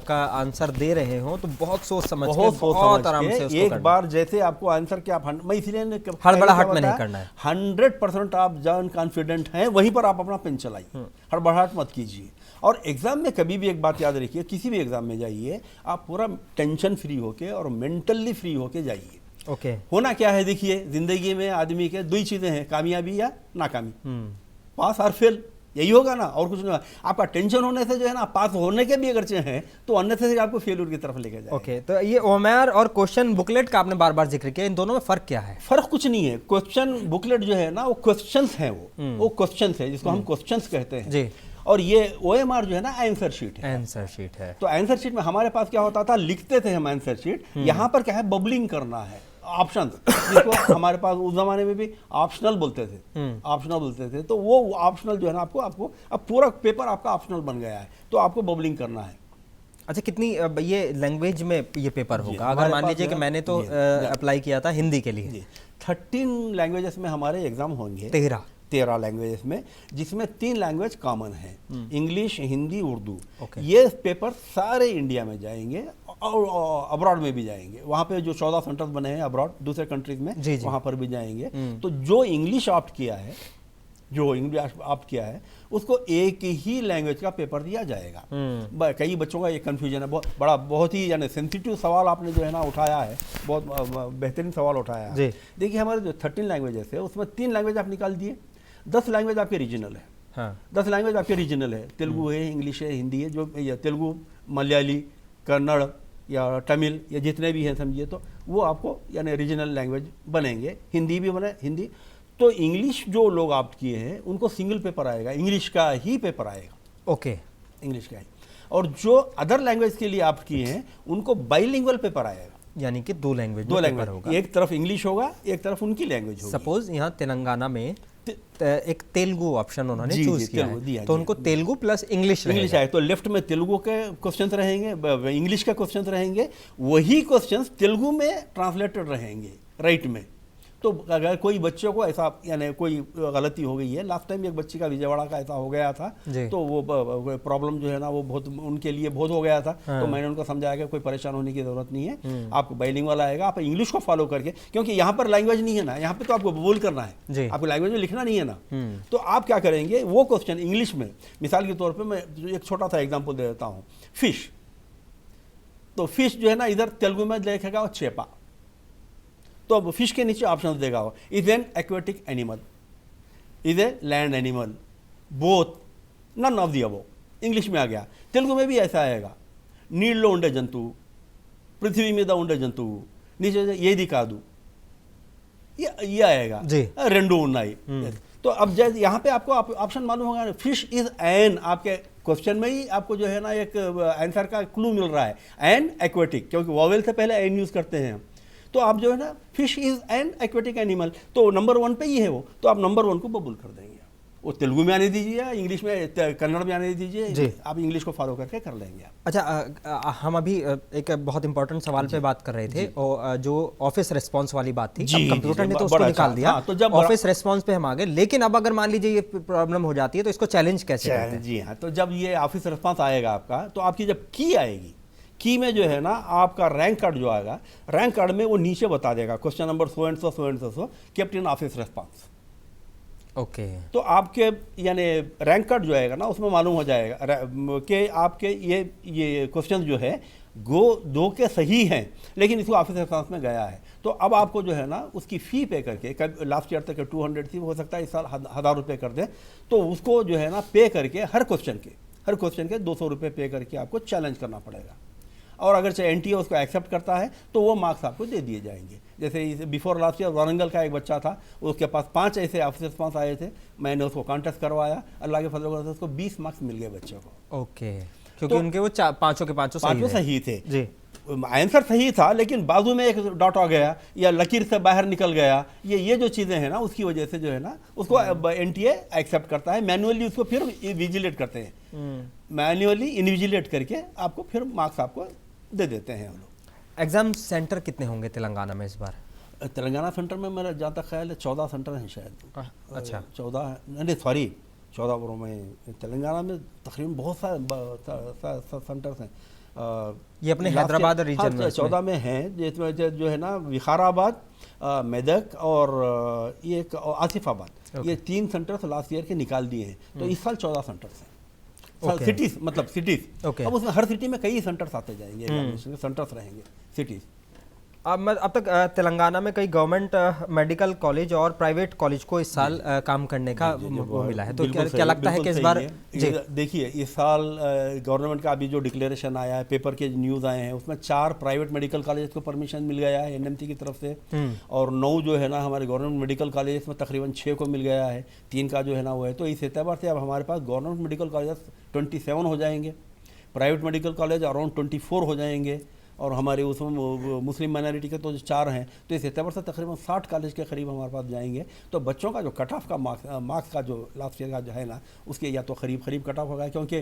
का आंसर दे रहे हो तो बहुत सोच समझ के, बहुत आराम से उसको एक बार जैसे आपको आंसर के आप, मैं इसलिए हड़बड़ाहट में नहीं करना है, 100% आप जब कॉन्फिडेंट हैं वहीं पर आप अपना पेन चलाइए, हड़बड़ाहट मत कीजिए। और एग्जाम में कभी भी एक बात याद रखिए, किसी भी एग्जाम में जाइए आप पूरा टेंशन फ्री होके और मेंटली फ्री होके जाइए। ओके। होना क्या है, देखिए जिंदगी में आदमी के 2 ही चीजें हैं, कामयाबी या नाकामी, पास और फेल, यही होगा ना, और कुछ नहीं होगा। आपका टेंशन होने से जो है ना पास होने के भी अगर हैं तो अननेसेसरी आपको फेलियर की तरफ लेके जाएगा। ओके। तो ये ओएमआर और क्वेश्चन बुकलेट का आपने बार बार जिक्र किया, इन दोनों में फर्क क्या है? फर्क कुछ नहीं है। क्वेश्चन बुकलेट जो है ना वो क्वेश्चंस हैं, वो क्वेश्चंस है जिसको हम क्वेश्चंस कहते हैं जी। और ये ओएमआर जो है ना आंसर शीट है। आंसर शीट है। तो आंसर शीट में हमारे पास क्या होता था, लिखते थे हम आंसर शीट, यहाँ पर क्या है बबलिंग करना है, ऑप्शन, जिसको हमारे पास उस जमाने में भी ऑप्शनल बोलते थे, तो वो ऑप्शनल जो है ना आपको अब पूरा पेपर आपका ऑप्शनल बन गया है, तो आपको बबलिंग करना है। अच्छा, कितनी ये लैंग्वेज में ये पेपर होगा? अगर मान लीजिए कि मैंने तो अप्लाई किया था हिंदी के लिए, 13 लैंग्वेजेस में हमारे एग्जाम होंगे, 13 लैंग्वेजेस में, जिसमें 3 लैंग्वेज कॉमन है, इंग्लिश, हिंदी, उर्दू। ये पेपर सारे इंडिया में जाएंगे और अब्रॉड में भी जाएंगे, वहाँ पे जो 14 सेंटर्स बने हैं अब्रॉड दूसरे कंट्रीज में, वहाँ पर भी जाएंगे। तो जो इंग्लिश ऑप्ट किया है उसको एक ही लैंग्वेज का पेपर दिया जाएगा। कई बच्चों का ये कंफ्यूजन है, बहुत ही यानी सेंसिटिव सवाल आपने जो है ना उठाया है, बहुत बेहतरीन सवाल उठाया है। देखिए हमारे जो 13 लैंग्वेजेस है उसमें 3 लैंग्वेज आप निकाल दिए, 10 लैंग्वेज आपके रीजनल है। हाँ। 10 लैंग्वेज आपके रीजनल है, तेलुगु है, इंग्लिश है, हिंदी है, जो तेलुगु, मलयाली, कन्नड़ या तमिल या जितने भी हैं समझिए, तो वो आपको यानी रीजनल लैंग्वेज बनेंगे। हिंदी भी बने, हिंदी। तो इंग्लिश जो लोग ऑप्ट किए हैं उनको सिंगल पेपर आएगा, इंग्लिश का ही पेपर आएगा। ओके, इंग्लिश का ही। और जो अदर लैंग्वेज के लिए आप किए हैं उनको बाइलिंगुअल पेपर आएगा, यानी कि दो लैंग्वेज दो लैंग्वेज होगा, एक तरफ इंग्लिश होगा, एक तरफ उनकी लैंग्वेज होगी। सपोज यहाँ तेलंगाना में एक तेलुगु ऑप्शन उन्होंने जी, चूज जी, किया तेलुगु दिया, है, तो जी, उनको तेलुगु प्लस इंग्लिश इंग्लिश आए तो लेफ्ट में तेलुगु के क्वेश्चंस रहेंगे, इंग्लिश के क्वेश्चंस रहेंगे, वही क्वेश्चंस तेलुगु में ट्रांसलेटेड रहेंगे राइट में। तो अगर कोई बच्चों को ऐसा यानी कोई गलती हो गई है, लास्ट टाइम एक बच्ची का विजयवाड़ा का ऐसा हो गया था, तो वो प्रॉब्लम जो है ना वो बहुत उनके लिए बहुत हो गया था। तो मैंने उनको समझाया कि कोई परेशान होने की जरूरत नहीं है, आपको बाइलिंगुअल आएगा, आप इंग्लिश को फॉलो करके, क्योंकि यहाँ पर लैंग्वेज नहीं है ना, यहाँ पे तो आपको बोल करना है, आपको लैंग्वेज में लिखना नहीं है ना। तो आप क्या करेंगे, वो क्वेश्चन इंग्लिश में, मिसाल के तौर पर मैं एक छोटा सा एग्जाम्पल दे देता हूँ, फिश। तो फिश जो है ना इधर तेलुगु में लिखेगा वो चेपा, तो अब फिश के नीचे ऑप्शन देगा वो is an aquatic animal, is a land animal, both, none of the above, English में आ गया। तेलुगु में भी ऐसा आएगा, నీళ్ళలో ఉండే జంతువు, पृथ्वी మీద ఉండే జంతువు, नीचे ఏది కాదు, ये आएगा, रेंडू उन्नाई। तो अब जैसे यहाँ पे आपको ऑप्शन मालूम होगा, फिश इज एन, आपके क्वेश्चन में ही आपको जो है ना एक आंसर का क्लू मिल रहा है, एन एक्वेटिक, क्योंकि वॉवेल से पहले एन यूज करते हैं। तो आप जो है ना fish is an aquatic animal, तो नंबर 1 पे ही है वो, तो आप नंबर 1 को बबूल कर देंगे। वो तेलुगु में आने दीजिए, इंग्लिश में, कन्नड़ में आने दीजिए, आप इंग्लिश को फॉलो करके कर लेंगे आप। अच्छा, हम अभी एक बहुत इंपॉर्टेंट सवाल पे बात कर रहे थे, और जो ऑफिस रेस्पॉन्स वाली बात थी, अब कंप्यूटर ने तो उसको निकाल दिया, तो जब ऑफिस रेस्पॉन्स पे हम आ गए, लेकिन अब अगर मान लीजिए ये प्रॉब्लम हो जाती है तो इसको चैलेंज कैसे करते हैं? जी हाँ, तो जब ये ऑफिस रेस्पॉन्स आएगा आपका, तो आपकी जब की आएगी, की में जो है ना आपका रैंक कार्ड जो आएगा, रैंक कार्ड में वो नीचे बता देगा question number so and so kept in office response. Okay, तो आपके यानी रैंक कार्ड जो आएगा ना उसमें मालूम हो जाएगा कि आपके ये क्वेश्चन जो है दो के सही हैं, लेकिन इसको ऑफिस रेस्पॉन्स में गया है। तो अब आपको जो है ना उसकी फ़ी पे करके, लास्ट ईयर तक 200 थी, हो सकता है इस साल 1000 रुपये कर दें, तो उसको जो है ना पे करके हर क्वेश्चन के 200 रुपये पे करके आपको चैलेंज करना पड़ेगा। और अगर चाहे एनटीए उसको एक्सेप्ट करता है तो वो मार्क्स आपको दे दिए जाएंगे। जैसे बिफोर लास्ट ईयर वारंगल का एक बच्चा था, उसके पास 5 ऐसे ऑफिस रेस्पॉन्स आए थे, मैंने उसको कॉन्टेस्ट करवाया, अल्लाह के फजल से उसको 20 मार्क्स मिल गए बच्चों को। ओके, क्योंकि तो उनके वो पांचों के पांचों सही थे जी, आंसर सही था, लेकिन बाजू में एक डॉट आ गया या लकीर से बाहर निकल गया, ये जो चीज़ें हैं ना उसकी वजह से जो है ना उसको एनटीए एक्सेप्ट करता है, मैनुअली उसको फिर विजिलेट करते हैं, मैनुअली इनविजिलेट करके आपको फिर मार्क्स आपको दे देते हैं हम लोग। एग्जाम सेंटर कितने होंगे तेलंगाना में इस बार? तेलंगाना सेंटर में मेरा जहाँ तक ख्याल है 14 सेंटर हैं शायद। अच्छा, 14 वरों में तेलंगाना में तकरीबन बहुत सारे सेंटर्स हैं। ये अपने हैदराबाद रीजन में 14 में हैं, जिसमें जो है ना विकाराबाद, मेदक और ये आसिफाबाद, ये 3 सेंटर्स लास्ट ईयर के निकाल दिए हैं, तो इस साल 14 सेंटर्स हैं। सिटीज, मतलब सिटीज, अब उसमें हर सिटी में कई सेंटर्स आते जाएंगे, सेंटर्स रहेंगे सिटीज। अब तक तेलंगाना में कई गवर्नमेंट मेडिकल कॉलेज और प्राइवेट कॉलेज को इस साल काम करने का वो मिला है, तो क्या लगता है कि इस बार? देखिए इस साल गवर्नमेंट का अभी जो डिक्लेरेशन आया है, पेपर के न्यूज़ आए हैं, उसमें 4 प्राइवेट मेडिकल कॉलेज को परमिशन मिल गया है एनएमसी की तरफ से, और 9 जो है ना हमारे गवर्नमेंट मेडिकल कॉलेज में तकरीबन 6 को मिल गया है, 3 का जो है ना वो है। तो इस एतबार से अब हमारे पास गवर्नमेंट मेडिकल कॉलेज 27 हो जाएंगे, प्राइवेट मेडिकल कॉलेज अराउंड 24 हो जाएंगे, और हमारे उसमें मुस्लिम माइनॉरिटी के तो जो 4 हैं, तो इस एतबार से तकरीबन 60 कॉलेज के करीब हमारे पास जाएंगे। तो बच्चों का जो कट ऑफ का मार्क्स का जो लास्ट ईयर का जो है ना उसके या तो करीब कट ऑफ होगा, क्योंकि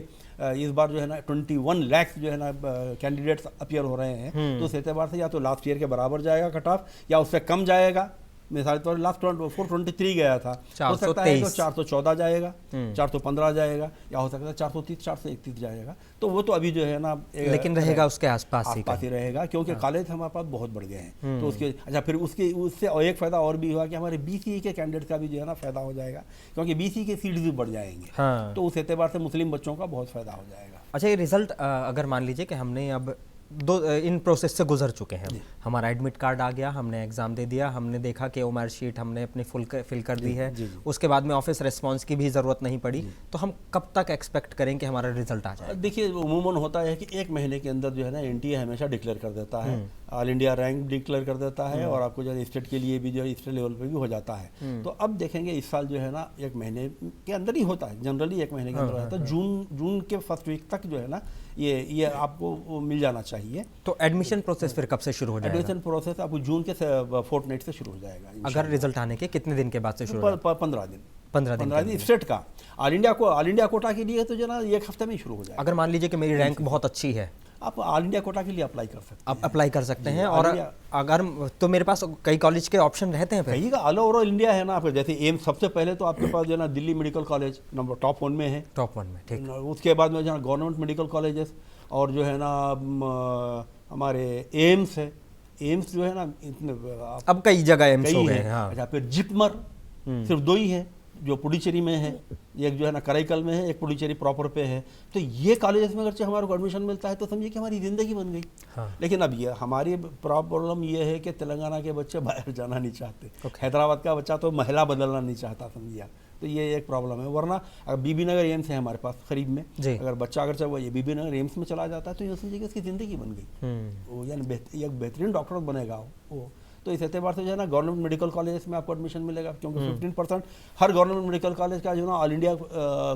इस बार जो है ना 21 लाख जो है ना कैंडिडेट्स अपीयर हो रहे हैं, तो इस एतबार से या तो लास्ट ईयर के बराबर जाएगा कट ऑफ या उससे कम जाएगा। मिसाल तो लास्ट 423 गया था, हो सकता है तो 414 जाएगा, 415 जाएगा, या हो सकता है 430 431 जाएगा। तो वो तो अभी जो है ना लेकिन रहेगा उसके आसपास ही रहेगा, क्योंकि कॉलेज हमारे पास बहुत बढ़ गए हैं। तो उसके अच्छा फिर उससे और एक फ़ायदा और भी हुआ कि हमारे बीसीई के कैंडिडेट का भी जो है ना फ़ायदा हो जाएगा, क्योंकि बीसीई के सीट्स भी बढ़ जाएंगे, तो उस एतबार से मुस्लिम बच्चों का बहुत फ़ायदा हो जाएगा। अच्छा, ये रिजल्ट अगर मान लीजिए कि हमने अब इन प्रोसेस से गुजर चुके हैं। हमारा एडमिट कार्ड आ गया, हमने एग्ज़ाम दे दिया, हमने देखा कि उम्र शीट हमने अपनी फिल कर दी है, उसके बाद में ऑफिस रिस्पांस की भी ज़रूरत नहीं पड़ी, तो हम कब तक एक्सपेक्ट करें कि हमारा रिजल्ट आ जाए? देखिए, उमूमन होता है कि 1 महीने के अंदर जो है ना एनटीए हमेशा डिक्लेयर कर देता है, ऑल इंडिया रैंक डिक्लेयर कर देता है, और आपको जो है स्टेट के लिए भी जो है स्टेट लेवल पे भी हो जाता है। तो अब देखेंगे इस साल जो है ना 1 महीने के अंदर ही होता है, जनरली 1 महीने के अंदर होता है। जून के फर्स्ट वीक तक जो है ना ये आपको मिल जाना चाहिए। तो एडमिशन प्रोसेस फिर कब से शुरू हो जाएगा? एडमिशन प्रोसेस आपको जून के फोर्टनाइट से शुरू हो जाएगा। अगर रिजल्ट आने के कितने दिन के बाद से शुरू होगा? 15 दिन। 15 दिन स्टेट का। ऑल इंडिया कोटा के लिए तो जो ना 1 हफ्ते में ही शुरू हो जाएगा। अगर मान लीजिए कि मेरी रैंक बहुत अच्छी है, आप ऑल इंडिया कोटा के लिए अप्लाई कर सकते हैं। आप अप्लाई कर सकते हैं, और अगर तो मेरे पास कई कॉलेज के ऑप्शन रहते हैं फिर? कहीं का ऑल ओवर इंडिया है ना आपके, जैसे एम्स सबसे पहले तो आपके पास जो है ना Delhi medical college number top 1 में है। टॉप 1 में, ठीक। उसके बाद में जो है गवर्नमेंट मेडिकल कॉलेजेस, और जो है ना हमारे एम्स है। एम्स जो है ना इतने अब कई जगह एम्स हो गए हैं। हाँ। अच्छा, फिर जिपमर सिर्फ 2 ही है जो पुडुचेरी में है, एक जो है ना कराईकल में है, एक पुडुचेरी प्रॉपर पे है। तो ये कॉलेजेस में अगर हमारे को एडमिशन मिलता है तो समझिए कि हमारी ज़िंदगी बन गई। हाँ। लेकिन अब ये हमारी प्रॉब्लम ये है कि तेलंगाना के बच्चे बाहर जाना नहीं चाहते, हैदराबाद का बच्चा तो महिला बदलना नहीं चाहता, समझिए। तो ये एक प्रॉब्लम है। वरना अगर बीबी नगर एम्स है हमारे पास करीब में, अगर बच्चा अगर चाहे ये बीबी नगर एम्स में चला जाता है तो ये समझिए कि उसकी ज़िंदगी बन गई, वो यानी एक बेहतरीन डॉक्टर बनेगा वो। तो इस एतबार से जो है ना गवर्नमेंट मेडिकल कॉलेज में आपको एडमिशन मिलेगा, क्योंकि 15% हर गवर्नमेंट मेडिकल कॉलेज का जो ना ऑल इंडिया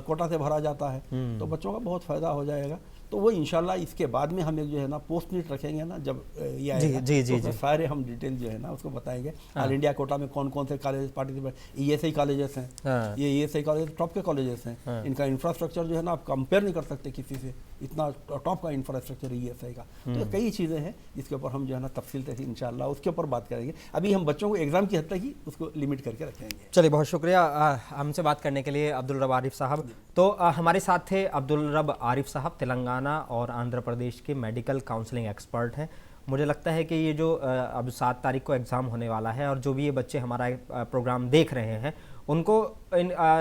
कोटा से भरा जाता है। तो बच्चों का बहुत फ़ायदा हो जाएगा। तो वो इंशाल्लाह इसके बाद में हम एक जो है ना पोस्ट नीट रखेंगे ना, जब ये आएगा तो सारे हम डिटेल जो है ना उसको बताएंगे। ऑल इंडिया कोटा में कौन कौन से कॉलेज पार्टिसिपेट, ESI कॉलेजेस हैं, ये ESI कॉलेज टॉप के कॉलेजेस हैं। इनका इंफ्रास्ट्रक्चर जो है ना आप कंपेयर नहीं कर सकते किसी से, इतना टॉप का इंफ्रास्ट्रक्चर ESI का। तो कई चीज़ें हैं जिसके ऊपर हम जो है ना तफसील से इंशाल्लाह उसके ऊपर बात करेंगे। अभी हम बच्चों को एग्जाम की हद तक ही उसको लिमिट करके रखेंगे। चलिए, बहुत शुक्रिया हमसे बात करने के लिए अब्दुल रब आरिफ साहब। तो हमारे साथ थे अब्दुल रब आरिफ साहब, तेलंगाना और आंध्र प्रदेश के मेडिकल काउंसलिंग एक्सपर्ट हैं। मुझे लगता है कि ये जो अब 7 तारीख को एग्ज़ाम होने वाला है, और जो भी ये बच्चे हमारा प्रोग्राम देख रहे हैं उनको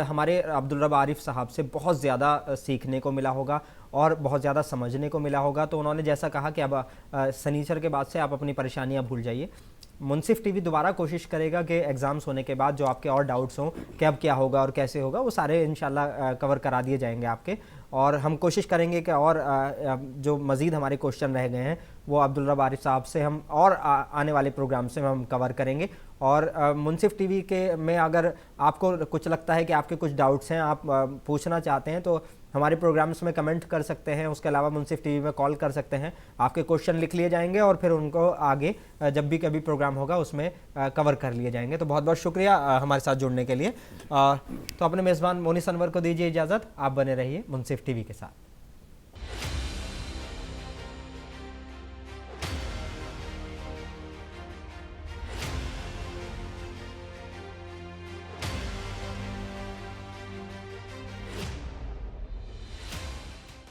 हमारे अब्दुल रब आरिफ साहब से बहुत ज़्यादा सीखने को मिला होगा और बहुत ज़्यादा समझने को मिला होगा। तो उन्होंने जैसा कहा कि अब शनिचर के बाद से आप अपनी परेशानियां भूल जाइए। मुनसिफ टीवी दोबारा कोशिश करेगा कि एग्ज़ाम्स होने के बाद जो आपके और डाउट्स हों कि अब क्या होगा और कैसे होगा, वो सारे इंशाल्लाह कवर करा दिए जाएंगे आपके। और हम कोशिश करेंगे कि और जो मज़ीद हमारे क्वेश्चन रह गए हैं वो अब्दुल रब आरिफ साहब से हम और आने वाले प्रोग्राम से हम कवर करेंगे। और मुनसिफ टीवी के में अगर आपको कुछ लगता है कि आपके कुछ डाउट्स हैं, आप पूछना चाहते हैं, तो हमारे प्रोग्राम्स में कमेंट कर सकते हैं। उसके अलावा मुनसिफ टीवी में कॉल कर सकते हैं, आपके क्वेश्चन लिख लिए जाएंगे और फिर उनको आगे जब भी कभी प्रोग्राम होगा उसमें कवर कर लिए जाएंगे। तो बहुत बहुत शुक्रिया हमारे साथ जुड़ने के लिए। तो अपने मेज़बान मोनिस अनवर को दीजिए इजाज़त। आप बने रहिए मुनसिफ टीवी के साथ।